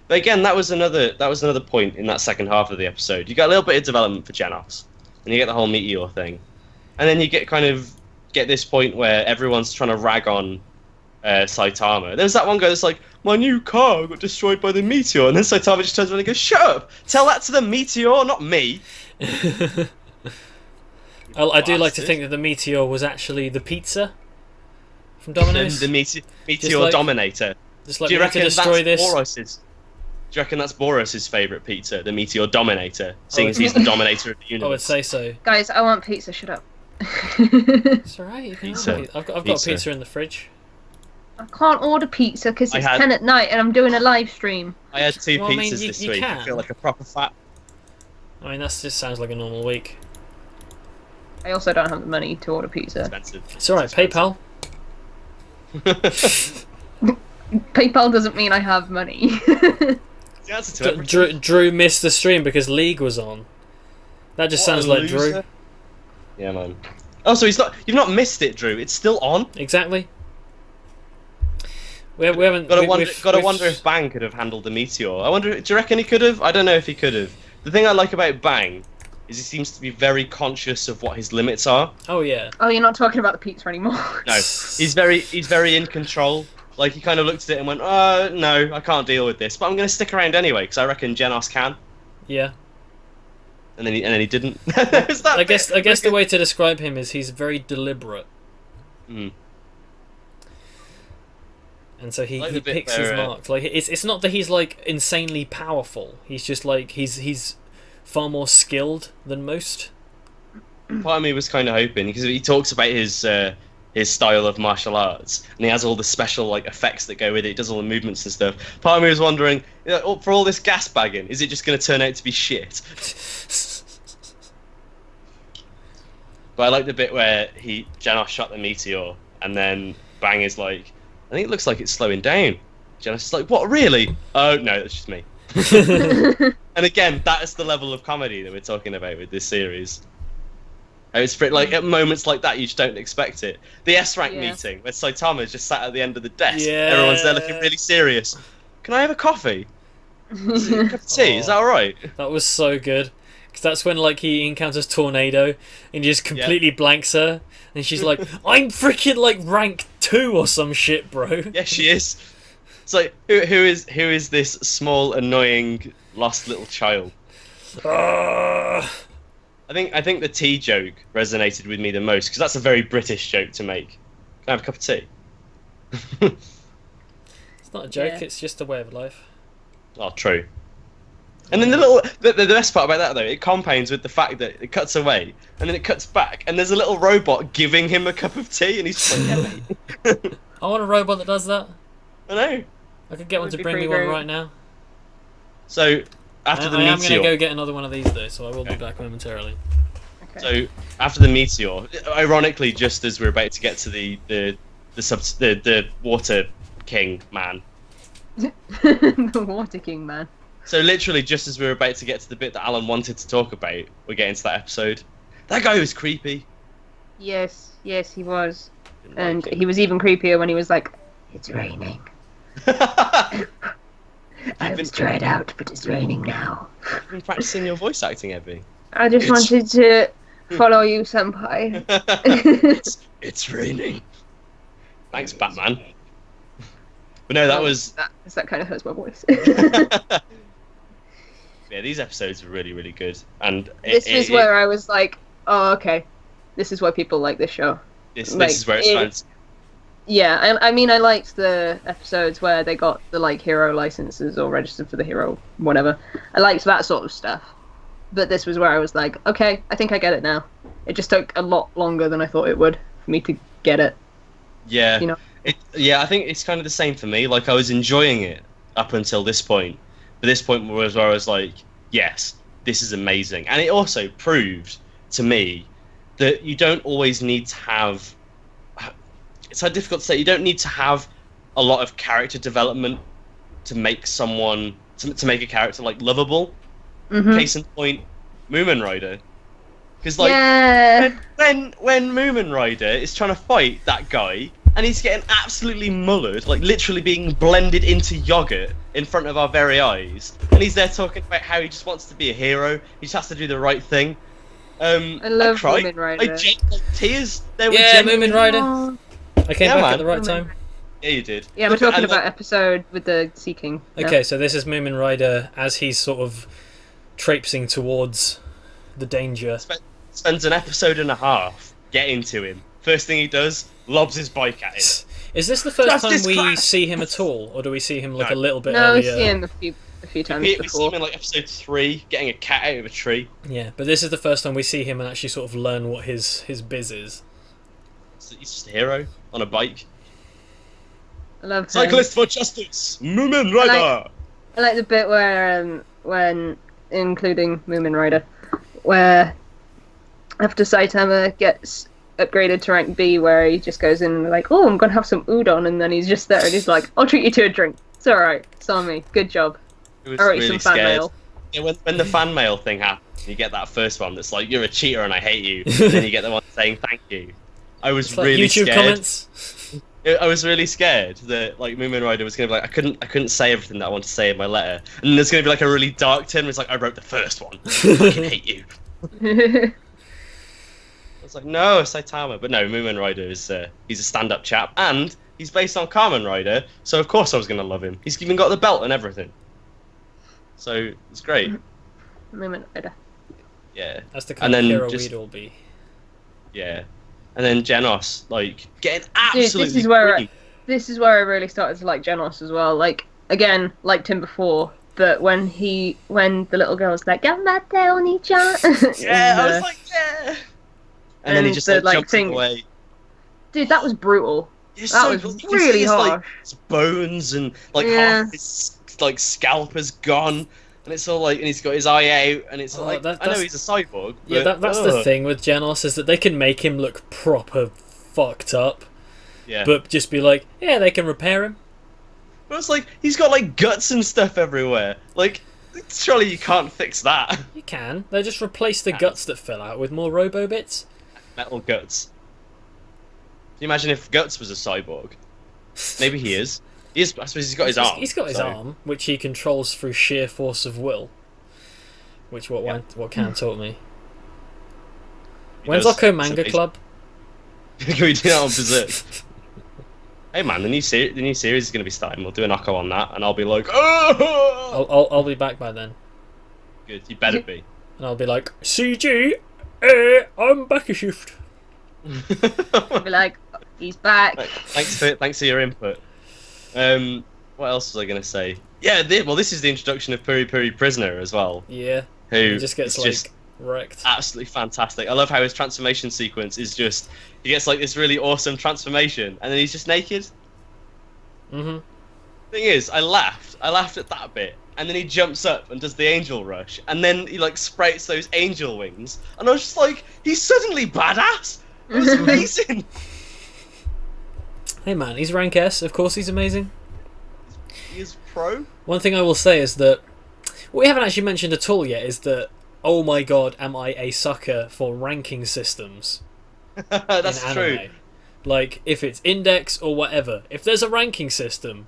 But again, that was another point in that second half of the episode. You got a little bit of development for Genos, and you get the whole meteor thing, and then you get this point where everyone's trying to rag on Saitama. There's that one guy that's like, "My new car got destroyed by the meteor," and then Saitama just turns around and goes, "Shut up! Tell that to the meteor, not me." I do like to think that the meteor was actually the pizza from Domino's. The meteor Dominator. Just like, Do you we need to reckon destroy that's this. Boris's? Do you reckon that's Boris's favourite pizza, the Meteor Dominator, seeing as he's the dominator of the universe? I would say so. Guys, I want pizza. Shut up. It's alright. You can Pizza. order pizza. I've got pizza in the fridge. I can't order pizza because it's I had- 10 at night and I'm doing a live stream. I had 2 Well, I mean, pizzas you- this you week. I can. feel like a proper fat. I mean, that just sounds like a normal week. I also don't have the money to order pizza. Expensive. It's alright. PayPal. PayPal doesn't mean I have money. The answer to everything. Drew missed the stream because League was on. That just What sounds a like loser. Drew. Yeah, man. Oh, so you've not missed it, Drew. It's still on. Exactly. We haven't. Gotta we've- wonder if Bang could have handled the meteor. I wonder. Do you reckon he could have? I don't know if he could have. The thing I like about Bang is he seems to be very conscious of what his limits are. Oh yeah. Oh, you're not talking about the pizza anymore. No, he's very in control. Like he kind of looked at it and went, no, I can't deal with this, but I'm gonna stick around anyway because I reckon Genos can." Yeah. And then he didn't. Is that I guess the way to describe him is he's very deliberate, Mm. and so he Like the bit picks his where, marks. Like it's not that he's like insanely powerful. He's just like he's far more skilled than most. Part of me was kind of hoping because he talks about his style of martial arts and he has all the special like effects that go with it. He does all the movements and stuff. Part of me was wondering, for all this gas bagging, is it just going to turn out to be shit? But I like the bit where Genos shot the meteor and then Bang is like, I think it looks like it's slowing down. Genos is like, what, really? Oh no, that's just me. And again, that is the level of comedy that we're talking about with this series. It's pretty, like at moments like that you just don't expect it. The S-rank meeting where Saitama's just sat at the end of the desk. Yeah. Everyone's there looking really serious. Can I have a coffee? A cup of tea? Is that alright? That was so good. Because that's when like he encounters Tornado and he just completely blanks her, and she's like, "I'm freaking like rank 2 or some shit, bro." Yeah, she is. It's like who is this small, annoying, lost little child? Ugh. I think the tea joke resonated with me the most because that's a very British joke to make. Can I have a cup of tea? It's not a joke. Yeah. It's just a way of life. Oh, true. And then the best part about that though, it compounds with the fact that it cuts away and then it cuts back and there's a little robot giving him a cup of tea and he's just like, yeah, mate. I want a robot that does that. I know. I could get one Would to be bring me pretty one great. right now. So after the I am going meteor, to go get another one of these though, so I will be Okay. back momentarily. Okay. so after the meteor, ironically, just as we're about to get to the water king man. The Water King, man. So literally, just as we were about to get to the bit that Alan wanted to talk about, we get into that episode. That guy was creepy. Yes, he was. Didn't And like he was even creepier when he was like, "It's raining. it. I was dried out, but it's raining now. You've been practicing your voice acting, Evie. I just It's- wanted to follow you, senpai." It's raining. Thanks, Batman. But no, that was... That kind of hurts my voice. Yeah, these episodes were really, really good. And This is where I was like, "Oh, okay. This is why people like this show." this like, is where it it- starts. Yeah, I mean, I liked the episodes where they got the like hero licenses or registered for the hero, whatever. I liked that sort of stuff. But this was where I was like, okay, I think I get it now. It just took a lot longer than I thought it would for me to get it. Yeah. You know. Yeah, I think it's kind of the same for me. Like, I was enjoying it up until this point. But this point was where I was like, yes, this is amazing. And it also proved to me that you don't always need to have... It's so difficult to say. You don't need to have a lot of character development to make someone... to make a character, like, lovable. Mm-hmm. Case in point, Moomin Rider. Because, like, Yeah. when Moomin Rider is trying to fight that guy, and he's getting absolutely mullered, like literally being blended into yogurt in front of our very eyes, and he's there talking about how he just wants to be a hero, he just has to do the right thing. I love cried. Moomin Rider. Like, tears. There were Yeah, genuine- Moomin Rider. Oh. I came Yeah, back man. at the right Moomin time. Yeah, you did. Yeah, we're talking And, about episode with the Sea King. now. Okay, so this is Moomin Rider as he's sort of traipsing towards the danger. spends an episode and a half getting to him. First thing he does, lobs his bike at him. Is this the first time Justice we class! see him at all, or do we see him like a little bit No, earlier? we've seen him a few times We see before. him in like episode 3, getting a cat out of a tree. Yeah, but this is the first time we see him and actually sort of learn what his biz is. He's just a hero on a bike. I love him. Cyclist for justice, Moomin Rider. I like the bit where, when including Moomin Rider, where after Saitama gets upgraded to rank B, where he just goes in and like, oh, I'm gonna have some udon, and then he's just there and he's like, I'll treat you to a drink. It's alright, Sami, good job. It was I wrote really some fan scared. mail. Yeah, when the fan mail thing happens, you get that first one that's like, you're a cheater and I hate you. And then you get the one saying thank you. I was It's like really YouTube scared. comments. I was really scared that like Moomin Rider was gonna be like, I couldn't say everything that I wanted to say in my letter, and there's gonna be like a really dark turn where it's like, I wrote the first one. I fucking hate you. I was like, no, Saitama, but no, Moomin Rider is he's a stand-up chap, and he's based on Kamen Rider, so of course I was gonna love him. He's even got the belt and everything, so it's great. Moomin Rider. Yeah, That's the And kind of then hero just- we'd all be. yeah. And then Genos, like, getting Dude, absolutely this is where creamed. this is where I really started to like Genos as well. Like, again, liked him before, but when the little girl was like, "Ganbatte, Oni-chan," Yeah, I was like, yeah. And then he and just the, like like, jumps thing- away. dude, that was brutal. It's That so was cool. You can really see his, harsh. like, his bones and like Yeah. half his like scalp has gone, and it's all like, and he's got his eye out, and it's Oh, like, I know that's- he's a cyborg. Yeah, but, that's the thing with Genos, is that they can make him look proper fucked up, Yeah, but just be like, yeah, they can repair him. but it's like he's got like guts and stuff everywhere. Like, surely you can't fix that. You can. They just replace the Can. guts that fell out with more robo bits. Metal guts. Can you imagine if Guts was a cyborg? Maybe he is. He is. I suppose he's got his arm. He's got his so- arm, which he controls through sheer force of will. Which Yeah. what Cam taught me. he When's does. OKKO It's Manga amazing. Club? Can we do that on Berserk? Hey man, the new series is going to be starting. We'll do an OKKO on that, and I'll be like, oh! I'll be back by then, Good, you better be. and I'll be like, CG, I'm back a shift. I'd be like, he's back. Thanks for your input. What else was I going to say? Yeah, this is the introduction of Puri Puri Prisoner as well, Yeah, who he just gets is like just wrecked. absolutely fantastic. I love how his transformation sequence is just, he gets like this really awesome transformation, and then he's just naked. Mhm. Thing is, I laughed at that bit, and then he jumps up and does the angel rush, and then he like sprouts those angel wings, and I was just like, he's suddenly badass. It was amazing. Hey man, he's rank S. Of course, he's amazing. He is pro. One thing I will say is that what we haven't actually mentioned at all yet is that, oh my god, am I a sucker for ranking systems That's in true. anime. Like, if it's index or whatever, if there's a ranking system,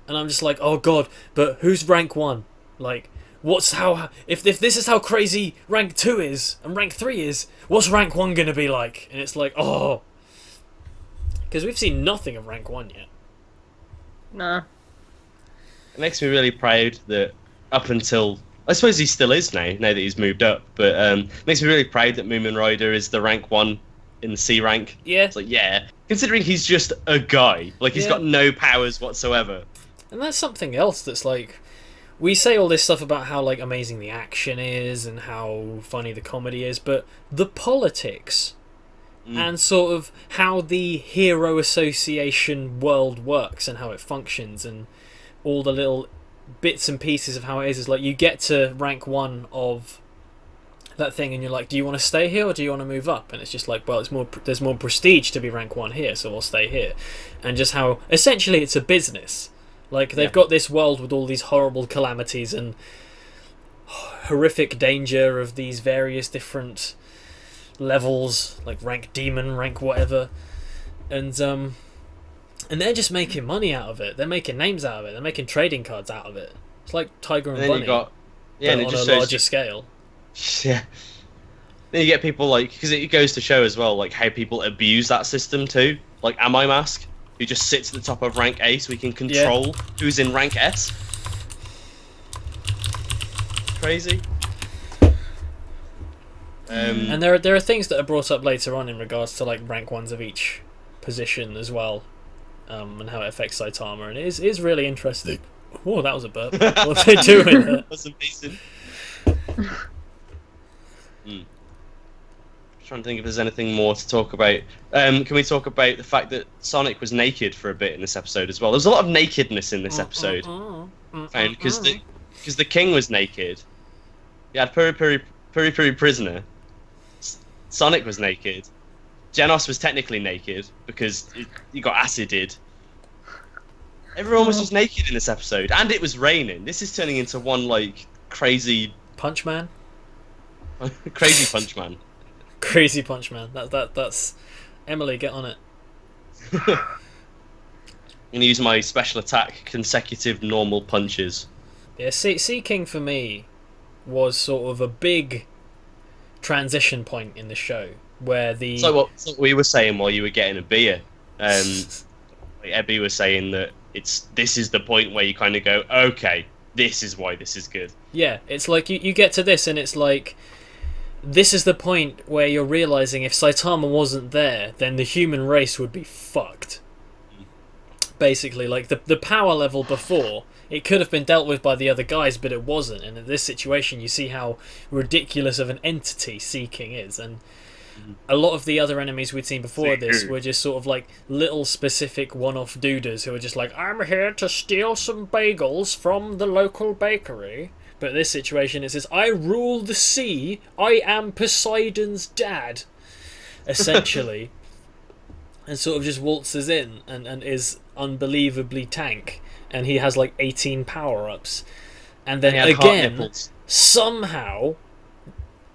and I'm just like, oh god, but who's rank 1? Like, if this is how crazy rank 2 is, and rank 3 is, what's rank 1 gonna be like? And it's like, oh. Because we've seen nothing of rank 1 yet. Nah. It makes me really proud that up until, I suppose he still is now that he's moved up, but it makes me really proud that Moomin Rider is the rank 1 in the C rank. Yeah. It's like, yeah, considering he's just a guy, like he's Yeah. got no powers whatsoever. And that's something else that's like, we say all this stuff about how like amazing the action is and how funny the comedy is, but the politics and sort of how the hero association world works and how it functions and all the little bits and pieces of how it is like, you get to rank 1 of that thing and you're like, do you want to stay here or do you want to move up? And it's just like, well, there's more prestige to be rank 1 here, so I'll stay here. And just how essentially it's a business. Like, they've got this world with all these horrible calamities and horrific danger of these various different levels, like rank demon, rank whatever, and they're just making money out of it. They're making names out of it. They're making trading cards out of it. It's like Tiger and And then Bunny, you got, yeah, and but it on just a shows larger you, scale. yeah. Then you get people like, because it goes to show as well, like how people abuse that system too. Like Am I Mask, who just sits at the top of rank A so he can control who's in rank S. Crazy. And there are things that are brought up later on in regards to like rank 1s of each position as well. and how it affects Saitama, and it is really interesting. Oh, that was a burp. What are they doing there? That's amazing. Trying to think if there's anything more to talk about. Can we talk about the fact that Sonic was naked for a bit in this episode as well? There's a lot of nakedness in this episode. Because the king was naked. You had Puri Prisoner. Sonic was naked. Genos was technically naked because he got acided. Everyone was just naked in this episode, and it was raining. This is turning into one like crazy Punch Man. Crazy Punch Man. Crazy Punch Man. That's Emily. Get on it. I'm gonna use my special attack consecutive normal punches. Yeah, Sea King for me was sort of a big transition point in the show where the. So what we were saying while you were getting a beer, like Ebby was saying that this is the point where you kind of go, okay, this is why this is good. Yeah, it's like you get to this and it's like. This is the point where you're realizing if Saitama wasn't there, then the human race would be fucked. Basically, like the power level before, it could have been dealt with by the other guys, but it wasn't. And in this situation, you see how ridiculous of an entity Sea King is. And a lot of the other enemies we'd seen before this were just sort of like little specific one-off duders who were just like, I'm here to steal some bagels from the local bakery. But this situation is I rule the sea. I am Poseidon's dad, essentially, and sort of just waltzes in and is unbelievably tank. And he has like 18 power-ups, and then again somehow,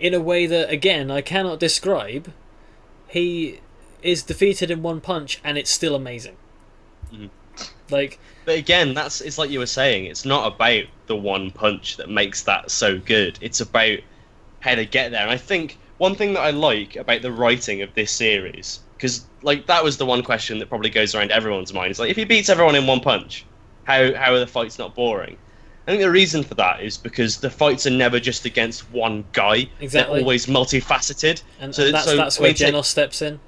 in a way that again I cannot describe, he is defeated in one punch, and it's still amazing. Like. But again, it's like you were saying, it's not about the one punch that makes that so good. It's about how to get there. And I think one thing that I like about the writing of this series, because like that was the one question that probably goes around everyone's mind. It's like, if he beats everyone in one punch, how are the fights not boring? I think the reason for that is because the fights are never just against one guy. Exactly. They're always multifaceted. And that's where Genos steps in.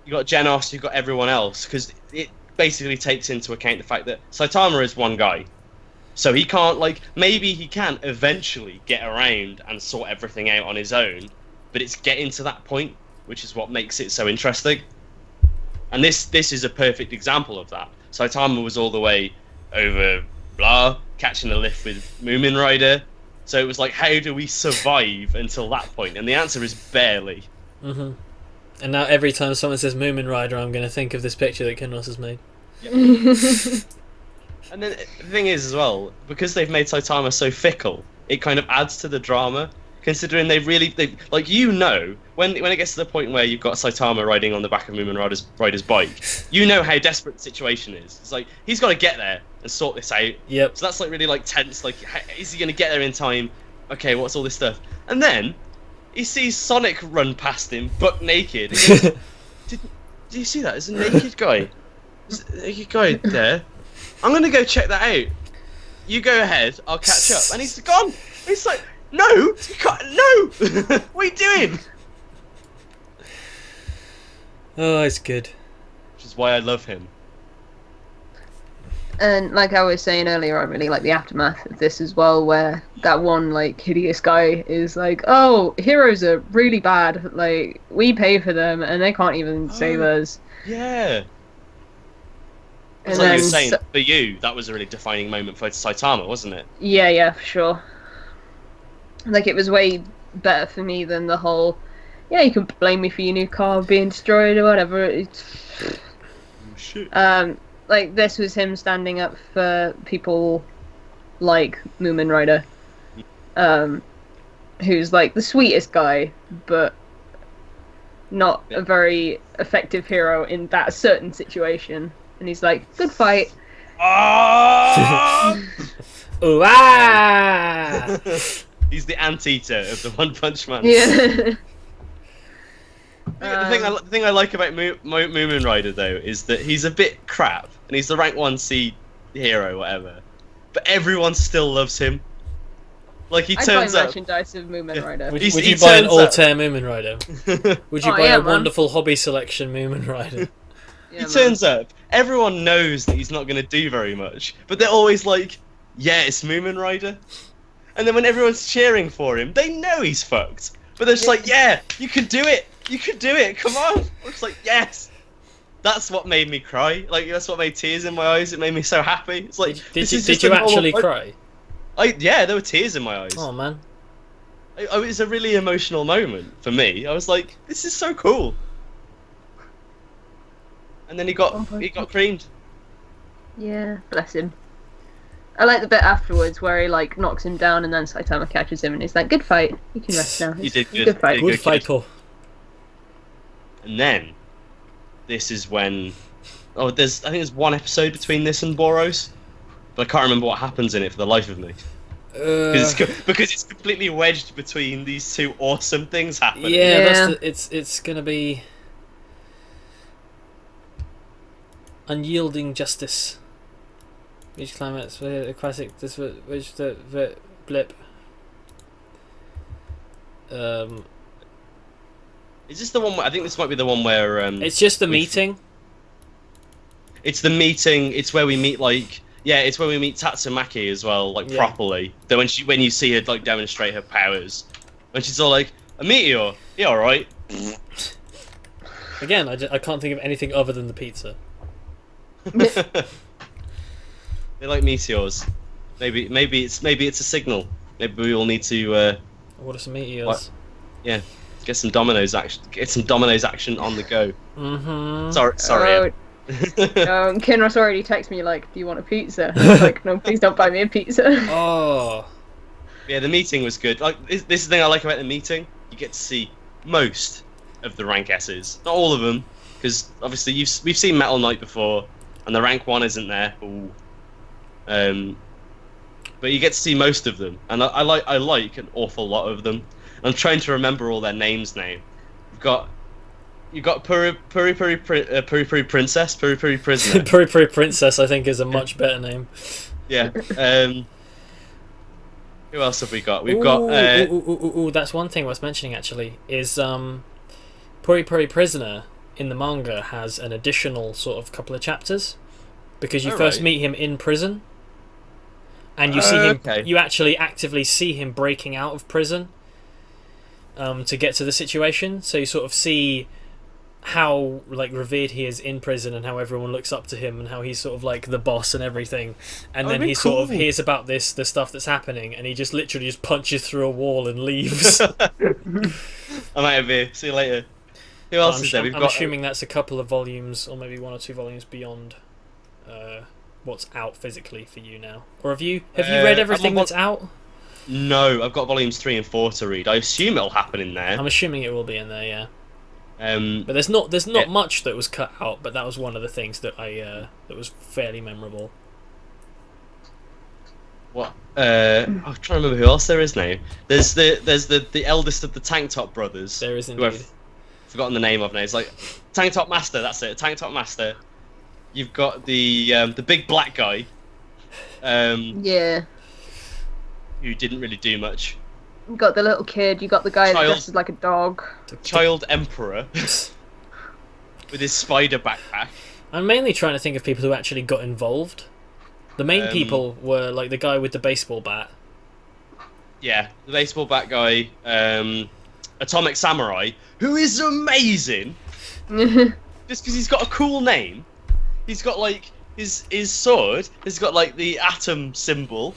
You got Genos, you got everyone else, because it basically takes into account the fact that Saitama is one guy, so he can't, like, maybe he can eventually get around and sort everything out on his own, but it's getting to that point which is what makes it so interesting. And this is a perfect example of that. Saitama was all the way over blah, catching a lift with Moomin Rider, so it was like, how do we survive until that point? And the answer is barely. And now every time someone says Moomin Rider, I'm going to think of this picture that Kinross has made. And then the thing is as well, because they've made Saitama so fickle, it kind of adds to the drama. Considering they like, you know, when it gets to the point where you've got Saitama riding on the back of Moomin Rider's bike, you know how desperate the situation is. It's like, he's got to get there and sort this out. Yep. So that's like really like tense. Like, is he going to get there in time? Okay, what's all this stuff? And then he sees Sonic run past him, buck naked. He goes, Did you see that? There's a naked guy. There's a naked guy there. I'm gonna go check that out. You go ahead. I'll catch up. And he's gone. He's like, no, you can't. No. What are you doing? Oh, it's good. Which is why I love him. And like I was saying earlier, I really like the aftermath of this as well, where that one like hideous guy is like, "Oh, heroes are really bad. Like, we pay for them, and they can't even save us." Yeah. And It's like then you were saying, for you, that was a really defining moment for Saitama, wasn't it? yeah, for sure. Like, it was way better for me than the whole, yeah, you can blame me for your new car being destroyed or whatever. It's... Shit. Like, this was him standing up for people like Moomin Rider, who's like the sweetest guy, but not a very effective hero in that certain situation. And he's like, good fight. Ooh, ah! He's the anteater of the One Punch Man. Yeah. The thing I like about Moomin Rider, though, is that he's a bit crap, and he's the rank 1C hero, whatever. But everyone still loves him. Like, he turns buy up. merchandise of Moomin Rider. Would you buy an Altair Moomin Rider? Would you buy yeah, a man. wonderful hobby selection Moomin Rider? Yeah, he turns up. Everyone knows that he's not going to do very much, but they're always like, "Yeah, it's Moomin Rider." And then when everyone's cheering for him, they know he's fucked. But they're just like, "Yeah, you can do it. You can do it. Come on." I'm just like, "Yes." That's what made me cry. Like, that's what made tears in my eyes. It made me so happy. It's like, did you actually cry? Yeah, there were tears in my eyes. Oh man. It was a really emotional moment for me. I was like, "This is so cool." And then he got creamed. Yeah, bless him. I like the bit afterwards where he like knocks him down and then Saitama catches him and he's like, "Good fight. You can rest now." You did good. Good fight. Good fight, Paul. And then, this is when, I think there's one episode between this and Boros, but I can't remember what happens in it for the life of me. Because it's completely wedged between these two awesome things happening. Yeah. It's gonna be unyielding justice. Each climax, a classic. This which the blip. Is this the one? I think this might be the one where. It's just the meeting. It's the meeting. It's where we meet it's where we meet Tatsumaki as well, properly. Then when you see her like demonstrate her powers, when she's all like, "A meteor, yeah, all right." Again, I can't think of anything other than the pizza. They like meteors. Maybe it's a signal. Maybe we all need to. What are some meteors? Yeah, get some Domino's action. Get some Domino's action on the go. Mm-hmm. Sorry. Kinross already texted me like, "Do you want a pizza?" I was like, "No, please don't buy me a pizza." Oh. Yeah, the meeting was good. Like this is the thing I like about the meeting. You get to see most of the rank S's, not all of them, because obviously we've seen Metal Knight before, and the rank 1 isn't there. Ooh. But you get to see most of them, and I like an awful lot of them. I'm trying to remember all their names now. You've got Puri Princess, Puri Prisoner. Puri Princess, I think, is a much better name. Yeah. Who else have we got? We've got. That's one thing worth mentioning actually. Is Puri Prisoner in the manga has an additional sort of couple of chapters, because you first meet him in prison, and you see him. Okay. You actually actively see him breaking out of prison. To get to the situation, so you sort of see how like revered he is in prison and how everyone looks up to him and how he's sort of like the boss and everything, and then he sort of hears about the stuff that's happening and he just literally just punches through a wall and leaves. I'm out of here. See you later. Who else is there? I'm assuming that's a couple of volumes or maybe 1 or 2 volumes beyond what's out physically for you now, or have you read everything that's out? No, I've got volumes 3 and 4 to read. I assume it'll happen in there. I'm assuming it will be in there, yeah. But there's not much that was cut out, but that was one of the things that that was fairly memorable. What? I'm trying to remember who else there is now. There's the eldest of the Tank Top brothers. There is indeed. Who I've forgotten the name of now. It's like Tank Top Master. That's it. Tank Top Master. You've got the big black guy. Yeah. Who didn't really do much. You got the little kid, you got the guy that dresses like a dog. Child Emperor. With his spider backpack. I'm mainly trying to think of people who actually got involved. The main people were like the guy with the baseball bat. Yeah, the baseball bat guy, Atomic Samurai, who is amazing. Just because he's got a cool name. He's got like his sword has got like the atom symbol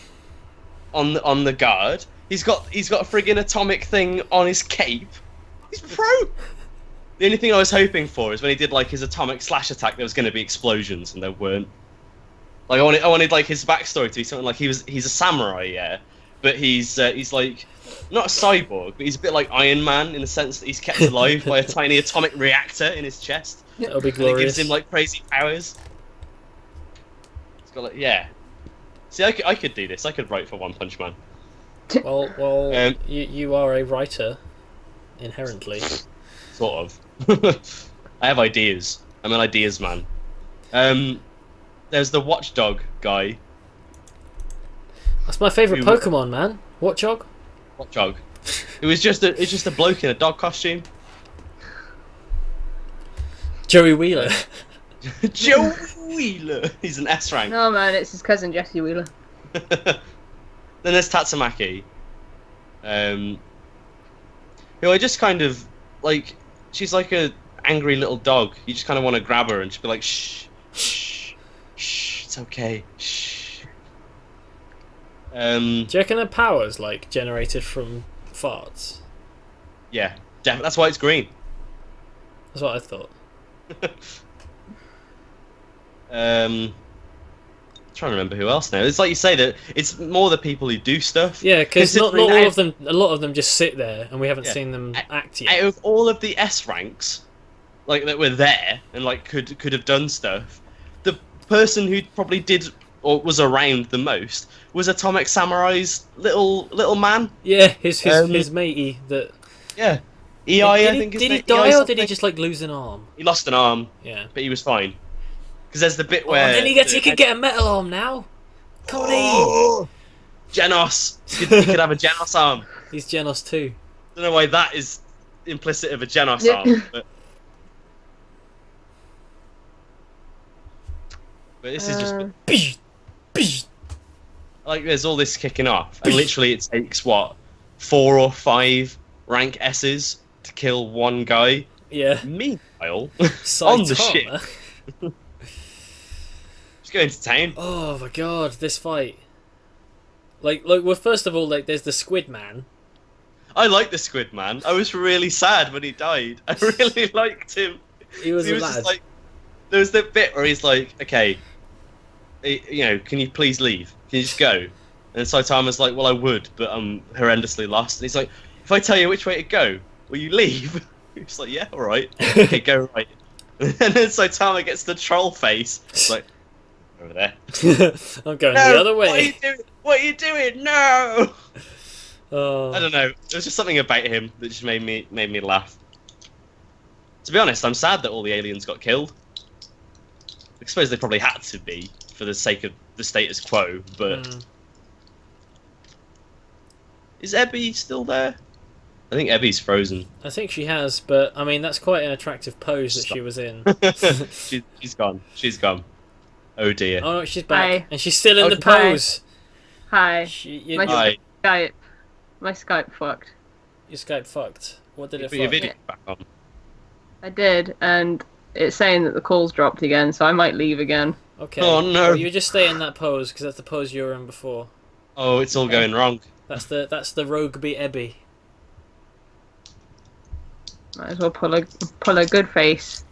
on the guard. He's got a friggin' atomic thing on his cape. He's pro. The only thing I was hoping for is when he did like his atomic slash attack, there was going to be explosions, and there weren't. Like I wanted like his backstory to be something like he's a samurai, yeah, but he's like not a cyborg, but he's a bit like Iron Man in the sense that he's kept alive by a tiny atomic reactor in his chest. That'll be And glorious. it gives him like crazy powers. It's got like See, I could do this. I could write for One Punch Man. Well, you are a writer, inherently. Sort of. I have ideas. I'm an ideas man. There's the Watchdog guy. That's my favourite Pokemon, man. Watchdog? Watchdog. It's just a bloke in a dog costume. Joey Wheeler. Joe Wheeler. He's an S rank. No, man, it's his cousin Jesse Wheeler. Then there's Tatsumaki. Who I just kind of like. She's like a angry little dog. You just kind of want to grab her and she'd be like, shh, shh, shh, it's okay, shh. Do you reckon her power's like generated from farts? Yeah, that's why it's green. That's what I thought. Trying to remember who else now. It's like you say that it's more the people who do stuff. Yeah, because not all of them. A lot of them just sit there, and we haven't seen them act yet. Out of all of the S ranks, like that were there and like could have done stuff, the person who probably did or was around the most was Atomic Samurai's little man. Yeah, his matey that. Yeah, EI. I think. Did he die or did he just like lose an arm? He lost an arm. Yeah, but he was fine. Because there's the bit where... then he could get a metal arm now. Connie! Genos! He could have a Genos arm. He's Genos too. I don't know why that is implicit of a Genos arm, but this is just... Like, there's all this kicking off, and literally it takes, 4 or 5 rank S's to kill one guy? Yeah. Meanwhile, on the ship... Just go into town. Oh my god, this fight. Well, first of all, like, there's the Squid Man. I like the Squid Man. I was really sad when he died. I really liked him. He was a lad. Just like, there was the bit where he's like, okay, can you please leave? Can you just go? And Saitama's like, well, I would, but I'm horrendously lost. And he's like, if I tell you which way to go, will you leave? He's like, yeah, all right. Okay, go right. And then Saitama gets the troll face. It's like, over there. I'm going the other way. What are you doing? No! Oh. I don't know. There was just something about him that just made me laugh. To be honest, I'm sad that all the aliens got killed. I suppose they probably had to be for the sake of the status quo, but is Ebby still there? I think Ebby's frozen. I think she has, but I mean that's quite an attractive pose that she was in. She's gone. She's gone. Oh dear. Oh, she's back, Hi. and she's still in the Hi. pose. Hi. Hi. My Skype fucked. Your Skype fucked. What did it Put your fuck? video back on. I did, and it's saying that the call's dropped again, so I might leave again. Okay. Oh no. Well, you just stay in that pose because that's the pose you were in before. Oh, it's all going wrong. That's the rogue be Ebby. Might as well pull a good face.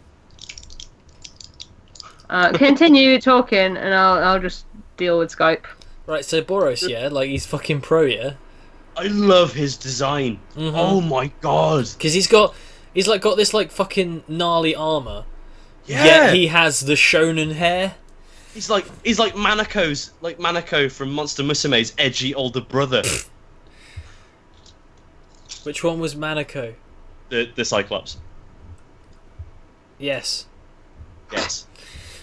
Continue talking, and I'll just deal with Skype. Right, so Boros, yeah, like he's fucking pro, yeah. I love his design. Mm-hmm. Oh my god. Because he's got this like fucking gnarly armor. Yeah. Yet he has the shonen hair. He's like Manako from Monster Musume's edgy older brother. Which one was Manako? The Cyclops. Yes. Yes.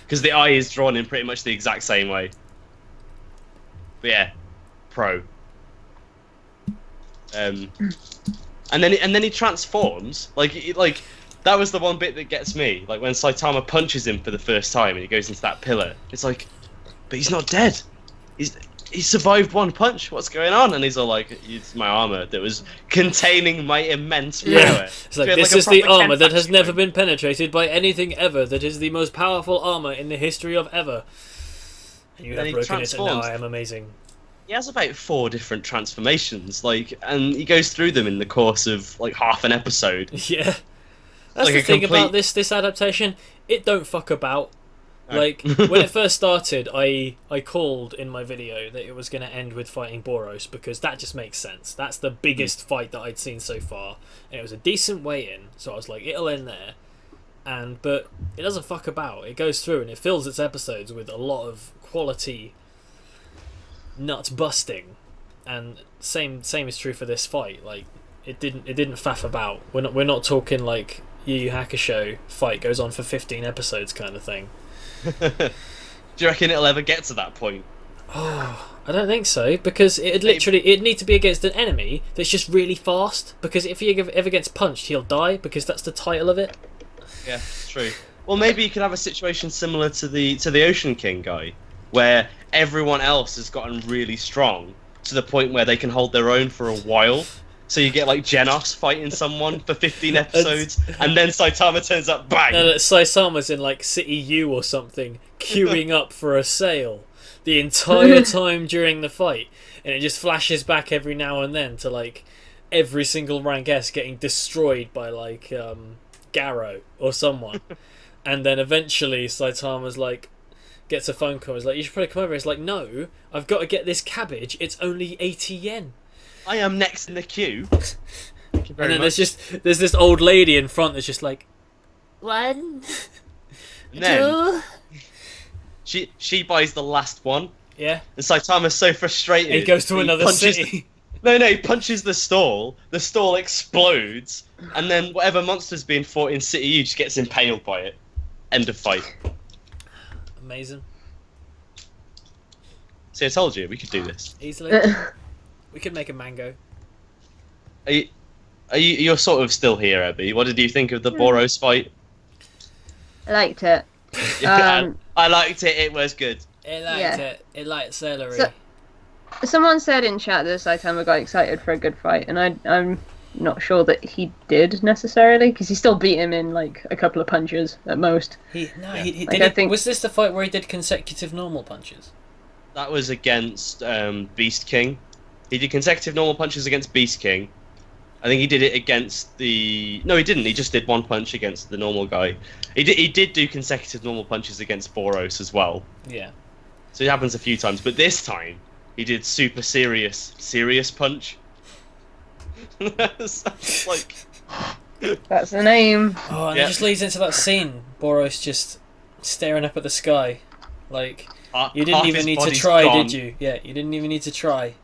Because the eye is drawn in pretty much the exact same way. But yeah, pro. And then he transforms. Like that was the one bit that gets me. Like when Saitama punches him for the first time and he goes into that pillar. It's like, but he's not dead. He survived one punch. What's going on? And he's all like, it's my armor that was containing my immense power. Yeah. It's like, this is the proper armor that has Kenpachi never mode. been penetrated by anything ever. That is the most powerful armor in the history of ever. And you Then have he broken it, and now transforms. I am amazing. He has about 4 different transformations, and he goes through them in the course of like half an episode. Yeah. That's Like the a thing complete- about this adaptation. It don't fuck about. Like, when it first started, I called in my video that it was going to end with fighting Boros, because that just makes sense. That's the biggest fight that I'd seen so far, and it was a decent way in, so I was like, it'll end there. But it doesn't fuck about. It goes through and it fills its episodes with a lot of quality nuts busting, and same is true for this fight. Like, it didn't faff about. We're not talking like Yu Yu Hakusho fight goes on for 15 episodes kind of thing. Do you reckon it'll ever get to that point? Oh, I don't think so, because it'd need to be against an enemy that's just really fast, because if he ever gets punched, he'll die, because that's the title of it. Yeah, it's true. Well, maybe you could have a situation similar to the Ocean King guy, where everyone else has gotten really strong to the point where they can hold their own for a while. So you get like Genos fighting someone for 15 episodes, and then Saitama turns up, bang! No, Saitama's in like City U or something, queuing up for a sale the entire time during the fight, and it just flashes back every now and then to like every single rank S getting destroyed by like Garrow or someone. And then eventually Saitama's like, gets a phone call. He's like, you should probably come over. He's like, no, I've got to get this cabbage. It's only 80 yen. I am next in the queue. Thank you very And then much. there's this old lady in front that's just like, 1, And then 2. she buys the last one, Yeah. and Saitama's so frustrated. He goes to another punches city. No, he punches the stall explodes, and then whatever monster's being fought in City U just gets impaled by it. End of fight. Amazing. See, I told you, we could do this. Easily. We could make a mango. You're sort of still here, Abby. What did you think of the Boros fight? I liked it. I liked it, it was good. It liked Yeah. it. It liked celery. So- Someone said in chat that Saitama got excited for a good fight, and I'm not sure that he did necessarily, because he still beat him in like a couple of punches at most. He Like, did I it, think- was this the fight where he did consecutive normal punches? That was against Beast King. He did consecutive normal punches against Beast King. I think he did it against the... No, he didn't. He just did one punch against the normal guy. He did do consecutive normal punches against Boros as well. Yeah. So it happens a few times. But this time, he did super serious punch. That's like... That's the name. Oh, and Yeah. it just leads into that scene. Boros just staring up at the sky. Like, you didn't Half even his need to body's try, gone. did you? Yeah, you didn't even need to try.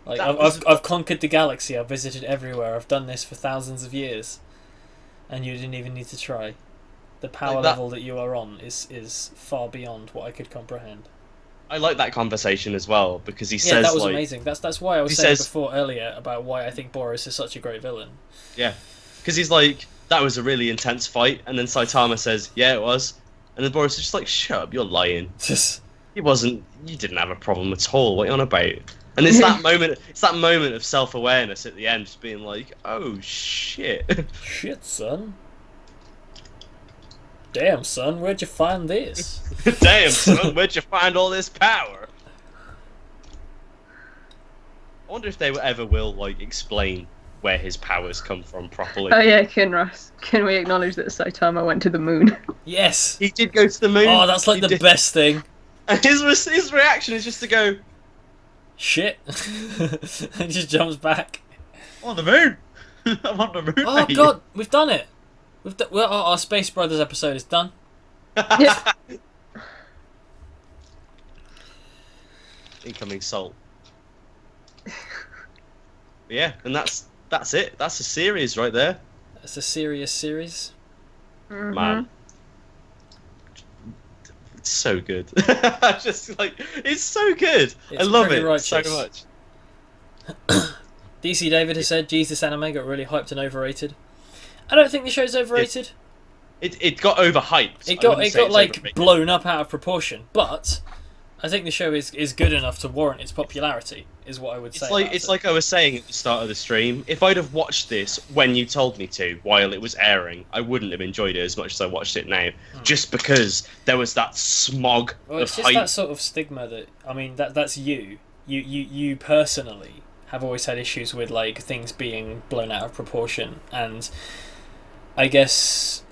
Like, That was- I've conquered the galaxy, I've visited everywhere, I've done this for thousands of years. And you didn't even need to try. The power Like that- level that you are on is far beyond what I could comprehend. I like that conversation as well, because he Yeah, says, that was like... amazing. That's why I was he saying says- before earlier about why I think Boros is such a great villain. Yeah, because he's like, that was a really intense fight, and then Saitama says, yeah, it was. And then Boris is just like, shut up, you're lying. You didn't have a problem at all, what are you on about? And it's that moment of self-awareness at the end, just being like, oh shit. Shit, son. Damn, son, where'd you find this? Damn, son, where'd you find all this power? I wonder if they ever will, like, explain where his powers come from properly. Oh yeah, Kinross. Can we acknowledge that Saitama went to the moon? Yes! He did go to the moon. Oh, that's like He the did. best thing. And his reaction is just to go, Shit. And just jumps back. on the moon! I'm on the moon, Oh mate." god, we've done it! Well, our Space Brothers episode is done. Incoming salt. Yeah, and that's it. That's a series right there, It's a serious series. Mhm. man. It's so good. Just like it's so good. I It's love pretty it so righteous. much. DC David has said, "Geez, this anime got really hyped and overrated." I don't think the show's overrated. It got overhyped. It I got wouldn't say it's like overrated. blown up out of proportion, but I think the show is good enough to warrant its popularity. Is what I would say. It's like I was saying at the start of the stream. If I'd have watched this when you told me to, while it was airing, I wouldn't have enjoyed it as much as I watched it now. Just because there was that smog Well, of it's just hype. that sort of stigma that that's you. You personally have always had issues with like things being blown out of proportion, and I guess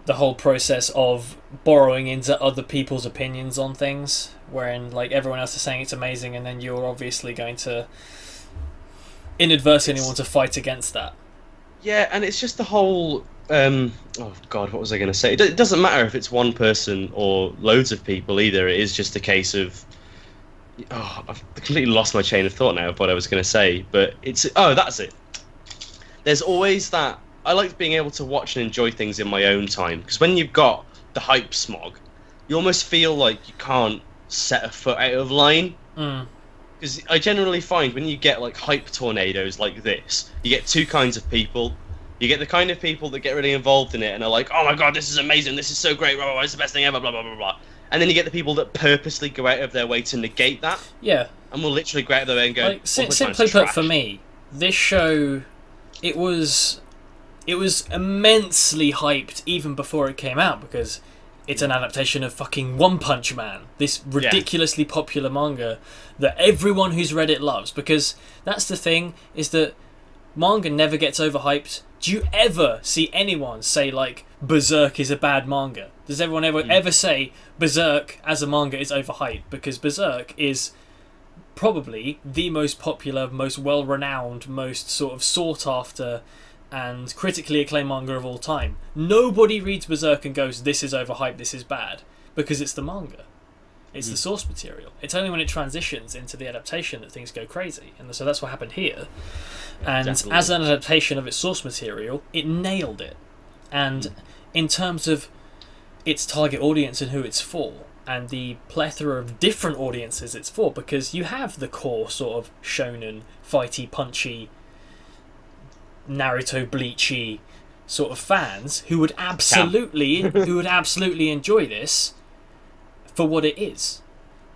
the whole process of borrowing into other people's opinions on things, wherein like everyone else is saying it's amazing, and then you're obviously going to inadvertently want to fight against that. Yeah, and it's just the whole. Oh God, what was I going to say? It doesn't matter if it's one person or loads of people either. It is just a case of. Oh, I've completely lost my chain of thought now of what I was going to say. But it's. Oh, that's it. There's always that. I like being able to watch and enjoy things in my own time, because when you've got the hype smog, you almost feel like you can't set a foot out of line. Because I generally find when you get like hype tornadoes like this, you get two kinds of people. You get the kind of people that get really involved in it and are like, "Oh my god, this is amazing! This is so great! Blah, blah, blah, it's the best thing ever!" Blah blah blah blah. And then you get the people that purposely go out of their way to negate that. Yeah. And will literally go out of their way and go. Like, simply put, for me, this show, it was immensely hyped even before it came out because it's an adaptation of fucking One Punch Man, this ridiculously popular manga that everyone who's read it loves. Because that's the thing, is that manga never gets overhyped. Do you ever see anyone say, like, Berserk is a bad manga? Does everyone ever say Berserk as a manga is overhyped? Because Berserk is probably the most popular, most well-renowned, most sort of sought-after and critically acclaimed manga of all time. Nobody reads Berserk and goes, this is overhyped, this is bad, because it's the manga. It's the source material. It's only when it transitions into the adaptation that things go crazy. And so that's what happened here. And Definitely. As an adaptation of its source material, it nailed it. And in terms of its target audience and who it's for, and the plethora of different audiences it's for, because you have the core sort of shonen, fighty, punchy, Naruto, Bleachy sort of fans who would absolutely enjoy this for what it is.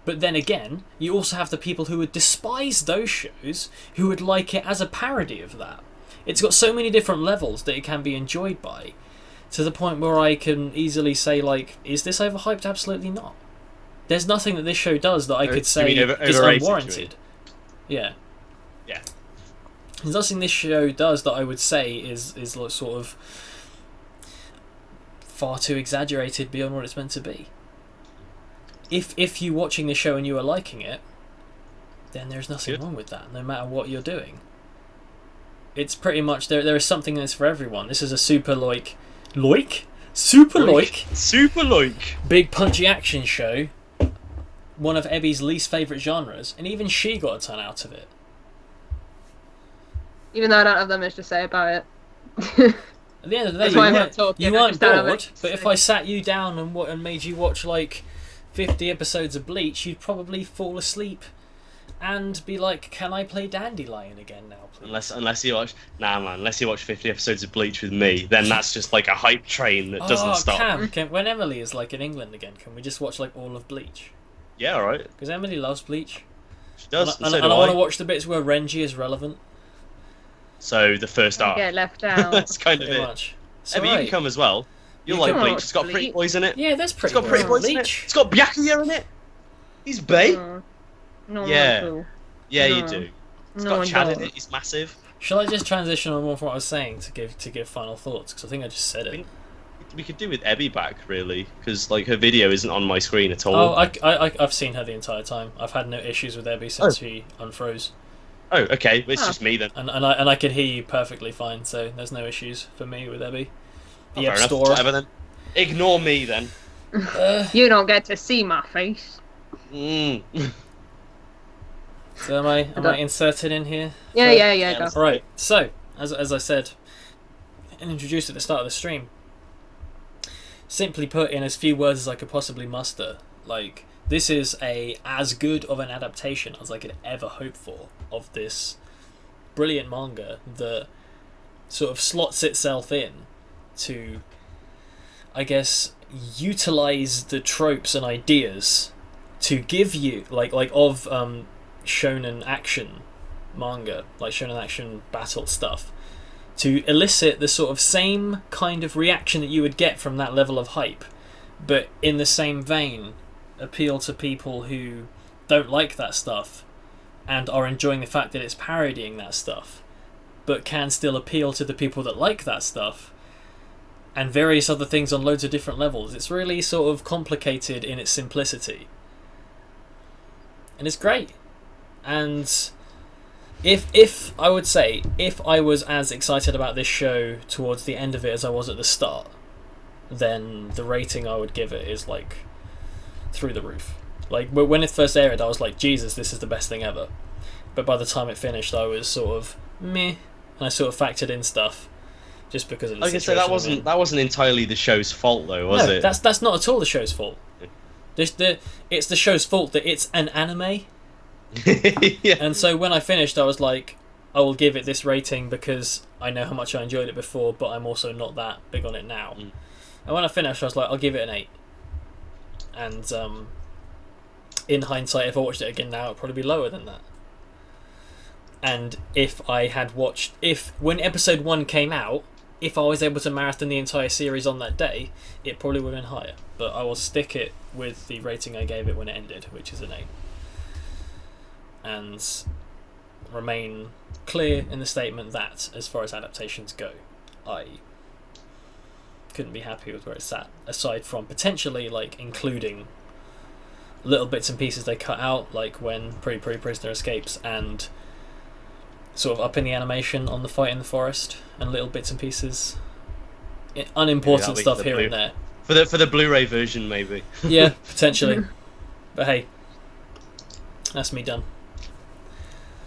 But then again, you also have the people who would despise those shows who would like it as a parody of that. It's got so many different levels that it can be enjoyed by, to the point where I can easily say, like, is this overhyped? Absolutely not. There's nothing that this show does that I could say is unwarranted. Yeah. Yeah. There's nothing this show does that I would say is like sort of far too exaggerated beyond what it's meant to be. If you're watching this show and you are liking it, then there's nothing wrong with that, no matter what you're doing. It's pretty much there is something in this for everyone. This is a super super big punchy action show, one of Ebby's least favourite genres, and even she got a ton out of it. Even though I don't have that much to say about it. At the end of the day, you weren't bored, but if I sat you down and made you watch like 50 episodes of Bleach, you'd probably fall asleep and be like, can I play Dandelion again now, please? Unless you watch... Nah, man, unless you watch 50 episodes of Bleach with me, then that's just like a hype train that doesn't stop. When Emily is like in England again, can we just watch like all of Bleach? Yeah, alright. Because Emily loves Bleach. She does, and I want to watch the bits where Renji is relevant. So, the first arc. Get left out. That's kind of Pretty it. much. Emmy, you can come as well. You'll like Bleach. It's got Pretty Boys in it. Yeah, there's Pretty Boys. It's got Pretty Boys in it. It's got Byakuya in it. He's bae. No, yeah. no. Yeah, you do. It's got Chad in it. He's massive. Shall I just transition on more from what I was saying to give final thoughts? Because I think I just said it. We could do with Ebby back, really, because like her video isn't on my screen at all. Oh, I've seen her the entire time. I've had no issues with Ebby since she unfroze. Oh, okay. Well, it's just me then. And I can hear you perfectly fine, so there's no issues for me with Ebby. The App fair Store. enough. Whatever then. Ignore me then. You don't get to see my face. So am I inserted in here? Yeah. Go. Right. So as I said and introduced at the start of the stream, simply put, in as few words as I could possibly muster, like, this is as good of an adaptation as I could ever hope for of this brilliant manga that sort of slots itself in to, I guess, utilize the tropes and ideas to give you like of shonen action manga, like shonen action battle stuff, to elicit the sort of same kind of reaction that you would get from that level of hype, but in the same vein appeal to people who don't like that stuff and are enjoying the fact that it's parodying that stuff, but can still appeal to the people that like that stuff, and various other things on loads of different levels. It's really sort of complicated in its simplicity, and it's great. And if I would say, if I was as excited about this show towards the end of it as I was at the start, then the rating I would give it is like through the roof. Like, when it first aired, I was like, Jesus, this is the best thing ever. But by the time it finished, I was sort of meh, and I sort of factored in stuff just because of the situation. I guess that wasn't entirely the show's fault, though, was it? That's not at all the show's fault. It's the show's fault that it's an anime. Yeah. And so when I finished, I was like, I will give it this rating because I know how much I enjoyed it before, but I'm also not that big on it now. And when I finished, I was like, I'll give it an 8. And in hindsight, if I watched it again now, it'd probably be lower than that. And if I had watched, when episode 1 came out, if I was able to marathon the entire series on that day, it probably would have been higher. But I will stick it with the rating I gave it when it ended, which is an 8. And remain clear in the statement that, as far as adaptations go, I couldn't be happy with where it's at, aside from potentially like including little bits and pieces they cut out, like when prisoner escapes, and sort of upping the animation on the fight in the forest, and little bits and pieces, unimportant stuff here and there. For the Blu-ray version, maybe. Yeah, potentially. But hey, that's me done.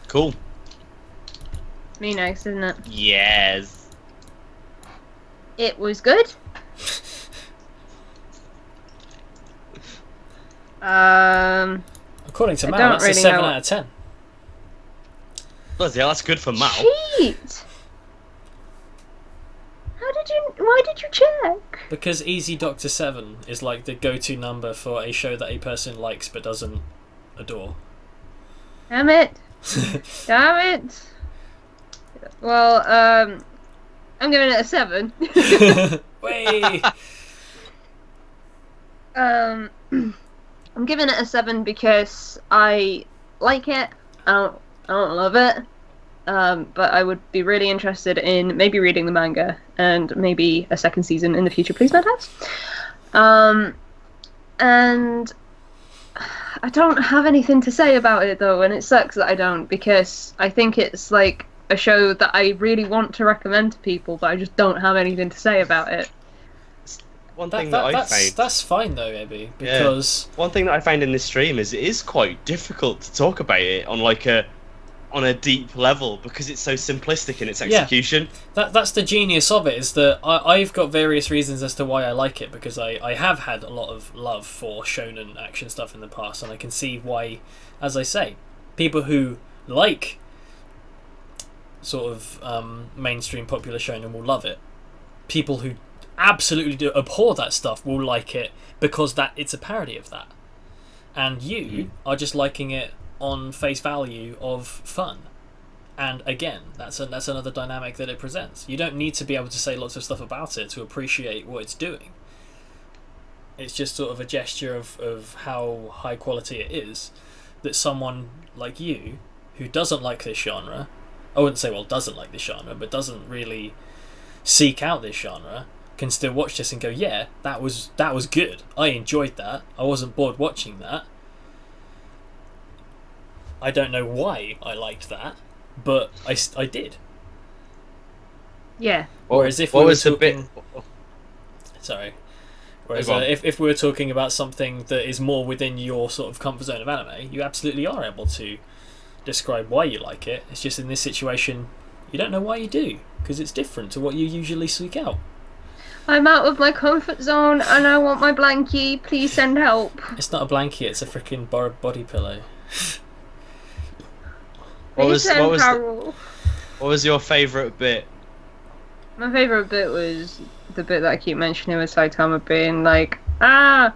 Cool. Me next, isn't it? Yes. It was good. According to Mal, that's a 7 out of 10. Bloody hell, that's good for Mal. Cheat! Why did you check? Because Easy Doctor 7 is like the go-to number for a show that a person likes but doesn't adore. Damn it. Damn it. Well, I'm giving it a 7. Way. I'm giving it a 7 because I like it. I don't love it. But I would be really interested in maybe reading the manga and maybe a second season in the future, please, Madhouse. And I don't have anything to say about it though, and it sucks that I don't, because I think it's like a show that I really want to recommend to people, but I just don't have anything to say about it. One thing that I found... That's fine though, maybe, because... Yeah. One thing that I find in this stream is it is quite difficult to talk about it on like on a deep level, because it's so simplistic in its execution. Yeah. That's the genius of it, is that I've got various reasons as to why I like it, because I have had a lot of love for shonen action stuff in the past, and I can see why, as I say, people who like sort of mainstream popular shonen will love it. People who absolutely do abhor that stuff will like it because it's a parody of that. And you are just liking it on face value of fun. And again, that's another dynamic that it presents. You don't need to be able to say lots of stuff about it to appreciate what it's doing. It's just sort of a gesture of how high quality it is, that someone like you, who doesn't like this genre, I wouldn't say doesn't like this genre, but doesn't really seek out this genre, can still watch this and go, yeah, that was good. I enjoyed that. I wasn't bored watching that. I don't know why I liked that, but I did. Yeah. Whereas if we were talking... Sorry. Whereas if we were talking about something that is more within your sort of comfort zone of anime, you absolutely are able to describe why you like it. It's just in this situation, you don't know why you do, because it's different to what you usually seek out. I'm out of my comfort zone and I want my blankie. Please send help. It's not a blankie, it's a freaking body pillow. What was your favourite bit? My favourite bit was the bit that I keep mentioning with Saitama being like, I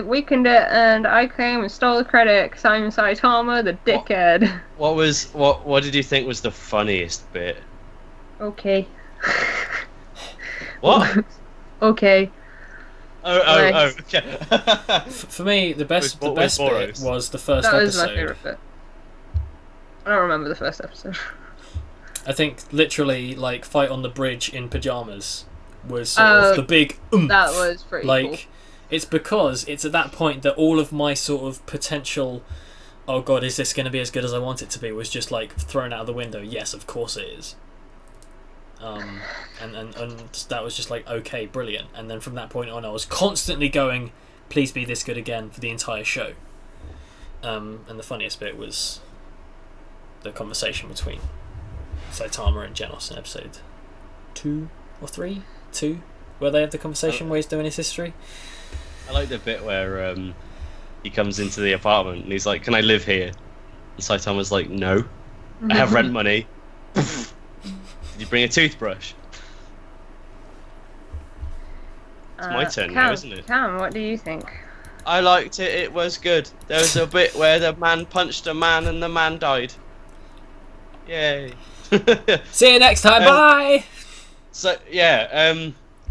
weakened it and I came and stole the credit because I'm Saitama, the dickhead. What did you think was the funniest bit? Okay. What? Okay. Oh, okay. For me, the best bit was the first episode. That was my favourite bit. I don't remember the first episode. I think literally, like, fight on the bridge in pajamas was sort of the big oomph. That was pretty cool. It's because it's at that point that all of my sort of potential, oh god, is this going to be as good as I want it to be, was just like thrown out of the window. Yes, of course it is. And that was just like, okay, brilliant. And then from that point on, I was constantly going, please be this good again for the entire show. And the funniest bit was the conversation between Saitama and Genos in episode 2 or 3, where they have the conversation where he's doing his history. I like the bit where he comes into the apartment and he's like, "Can I live here?" And Saitama's like, "No." I have rent money. Did you bring a toothbrush? It's my turn now, isn't it? Cam, what do you think? I liked it. It was good. There was a bit where the man punched a man and the man died. Yay. See you next time. Bye. So yeah,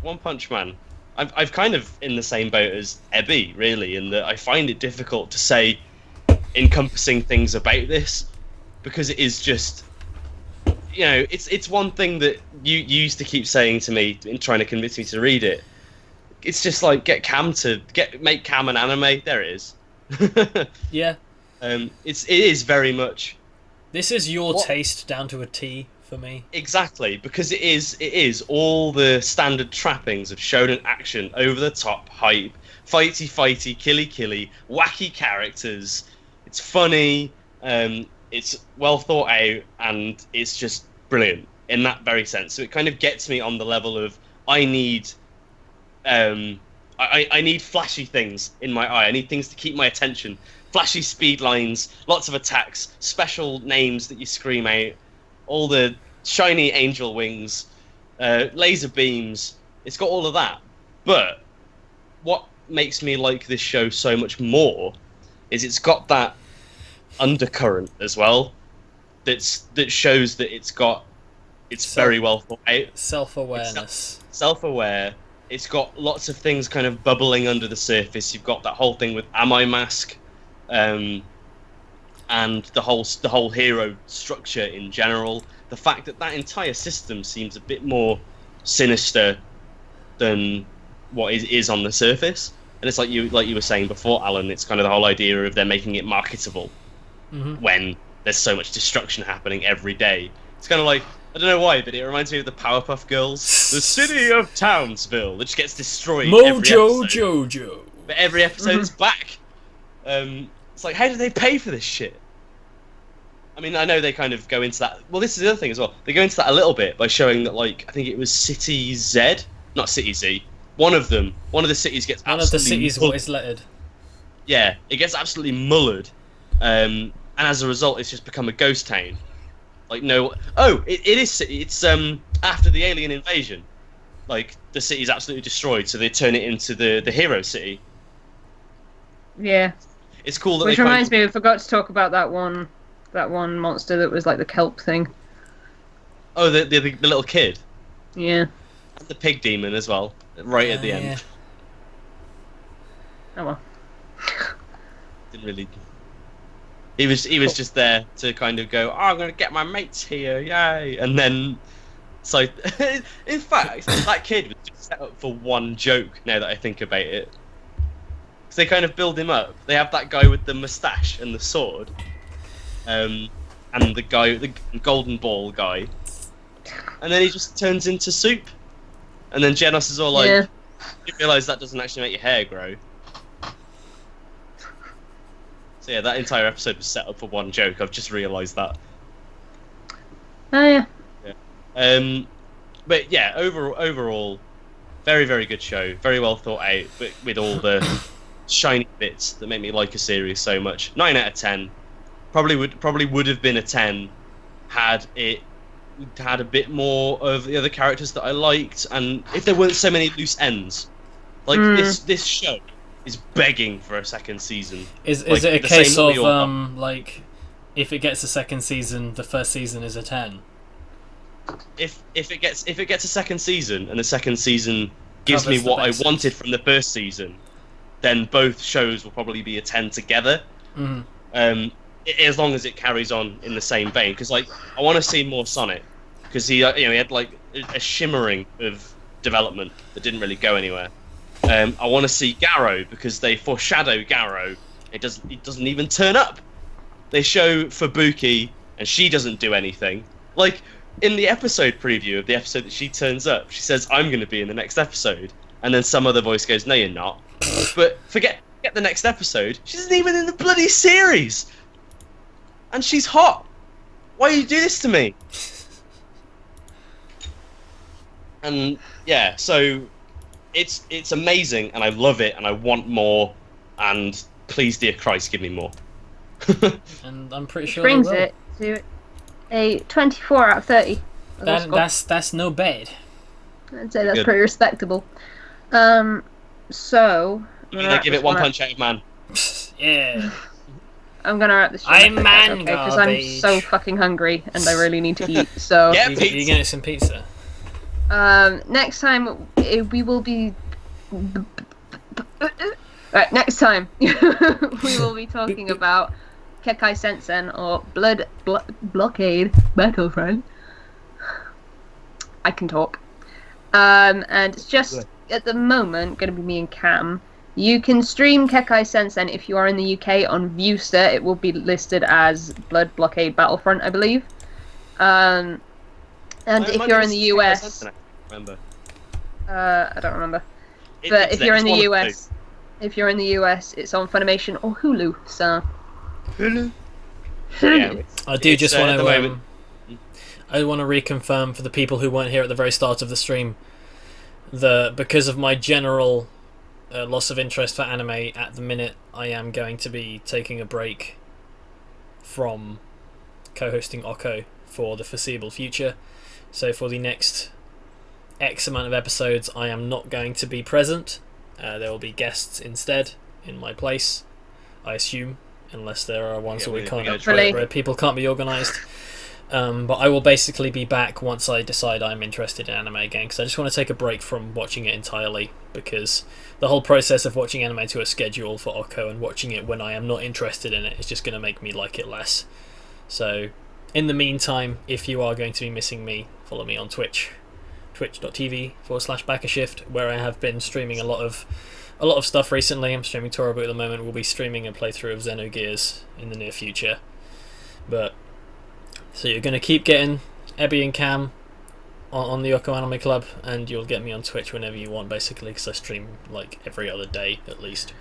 One Punch Man. I've kind of in the same boat as Ebby, really, in that I find it difficult to say encompassing things about this, because it is just, you know, it's one thing that you used to keep saying to me in trying to convince me to read it. It's just like make Cam an anime. There it is. Yeah. It is very much. This is your taste down to a T for me. Exactly, because it is all the standard trappings of shonen action, over the top hype, fighty, killy, wacky characters. It's funny, it's well thought out, and it's just brilliant in that very sense. So it kind of gets me on the level of I need flashy things in my eye. I need things to keep my attention. Flashy speed lines, lots of attacks, special names that you scream out, all the shiny angel wings, laser beams. It's got all of that. But what makes me like this show so much more is it's got that undercurrent as well. That shows that it's very well thought out. Self-awareness. Self-aware. It's got lots of things kind of bubbling under the surface. You've got that whole thing with Am I Mask, and the whole hero structure in general. The fact that entire system seems a bit more sinister than what is on the surface. And it's like you were saying before, Alan. It's kind of the whole idea of they're making it marketable when there's so much destruction happening every day. It's kind of like, I don't know why, but it reminds me of the Powerpuff Girls. The city of Townsville, that just gets destroyed every episode. Jojo. But every episode's back. It's like, how do they pay for this shit? I mean, I know they kind of go into that. Well, this is the other thing as well. They go into that a little bit by showing that, like, I think it was City Z, not City Z. One of the cities gets One absolutely... of the cities what is lettered. Yeah, it gets absolutely mullered. And as a result, it's just become a ghost town. Like, no... Oh, it is... It's after the alien invasion. Like, the city's absolutely destroyed, so they turn it into the hero city. Yeah. It's cool that Which reminds me, we forgot to talk about that one monster that was like the kelp thing. Oh, the little kid. Yeah. And the pig demon as well, right at the end. Yeah. Oh well. Didn't really... He was just there to kind of go, oh, I'm going to get my mates here, yay! And then... So, in fact, that kid was just set up for one joke, now that I think about it. Because they kind of build him up. They have that guy with the moustache and the sword. And the guy, the golden ball guy. And then he just turns into soup. And then Genos is all like, Yeah. You realise that doesn't actually make your hair grow. So yeah, that entire episode was set up for one joke. I've just realised that. Oh yeah. But yeah, overall, very, very good show. Very well thought out, but with all the shiny bits that make me like a series so much. 9 out of 10. Probably would have been a 10 had it had a bit more of the other characters that I liked, and if there weren't so many loose ends. Like this show is begging for a second season. Is like, it a case of want. like, if it gets a second season, the first season is a 10? If it gets a second season and the second season gives Covers me the what I basics. wanted from the first season, then both shows will probably be a 10 together. As long as it carries on in the same vein, because like I want to see more Sonic, because he had like a shimmering of development that didn't really go anywhere. I want to see Garrow, because they foreshadow Garrow. He doesn't even turn up. They show Fubuki and she doesn't do anything. Like in the episode preview of the episode that she turns up, she says, "I'm going to be in the next episode," and then some other voice goes, "No, you're not." But forget the next episode. She isn't even in the bloody series. And she's hot. Why you do this to me? And yeah, so it's amazing, and I love it, and I want more. And please, dear Christ, give me more. And I'm pretty sure Brings they will. it to a 24 out of 30. That's no bad. I'd say that's Good. pretty respectable. So I'm gonna give it 1 punch out of man. Yeah. I'm gonna wrap this. I'm man because I'm garbage. so fucking hungry and I really need to eat. So Yeah. You getting some pizza? next time we will be. Right, next time we will be talking about Kekai Sensen or Blood Blockade Battlefield. I can talk. And it's just at the moment going to be me and Cam. You can stream Kekai Sensen if you are in the UK on Viewster. It will be listed as Blood Blockade Battlefront, I believe. And if you're in the US, Remember. I don't remember. But if you're in the US, it's on Funimation or Hulu. So Hulu. I do just want at the to. moment. I want to reconfirm for the people who weren't here at the very start of the stream, because of my general loss of interest for anime at the minute, I am going to be taking a break from co-hosting OKKO for the foreseeable future. So for the next X amount of episodes, I am not going to be present. There will be guests instead in my place, I assume, unless there are ones where people can't be organised. But I will basically be back once I decide I'm interested in anime again, because I just want to take a break from watching it entirely, because the whole process of watching anime to a schedule for OKKO and watching it when I am not interested in it is just going to make me like it less. So in the meantime, if you are going to be missing me, follow me on Twitch, twitch.tv/backershift, where I have been streaming a lot of stuff recently. I'm streaming Torobu at the moment. We'll be streaming a playthrough of Xenogears in the near future. But so you're going to keep getting Ebby and Cam on the OKKO Anime Club, and you'll get me on Twitch whenever you want, basically, because I stream like every other day at least.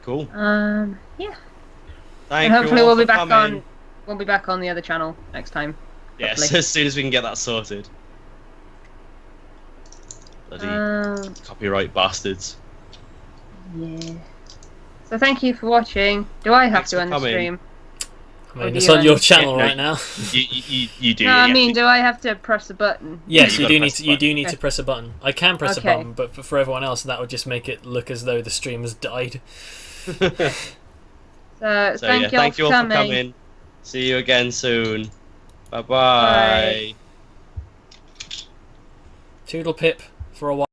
Cool. yeah. Thank And hopefully you all we'll be for back coming. on the other channel next time. Yes, hopefully. as soon as we can get that sorted. Bloody copyright bastards. Yeah. So thank you for watching. Do I have Thanks to for end the coming. stream? I mean, do it's you on your end? channel Yeah, right now. You do. No, I yeah. mean, do I have to press a button? Yes, Yeah, you you do gotta need press to. the You do button. need to press a button. I can press Okay. a button, but for everyone else, that would just make it look as though the stream has died. So, So thank you thank you all all for for coming. coming. See you again soon. Bye Bye. bye. Toodle pip for a while.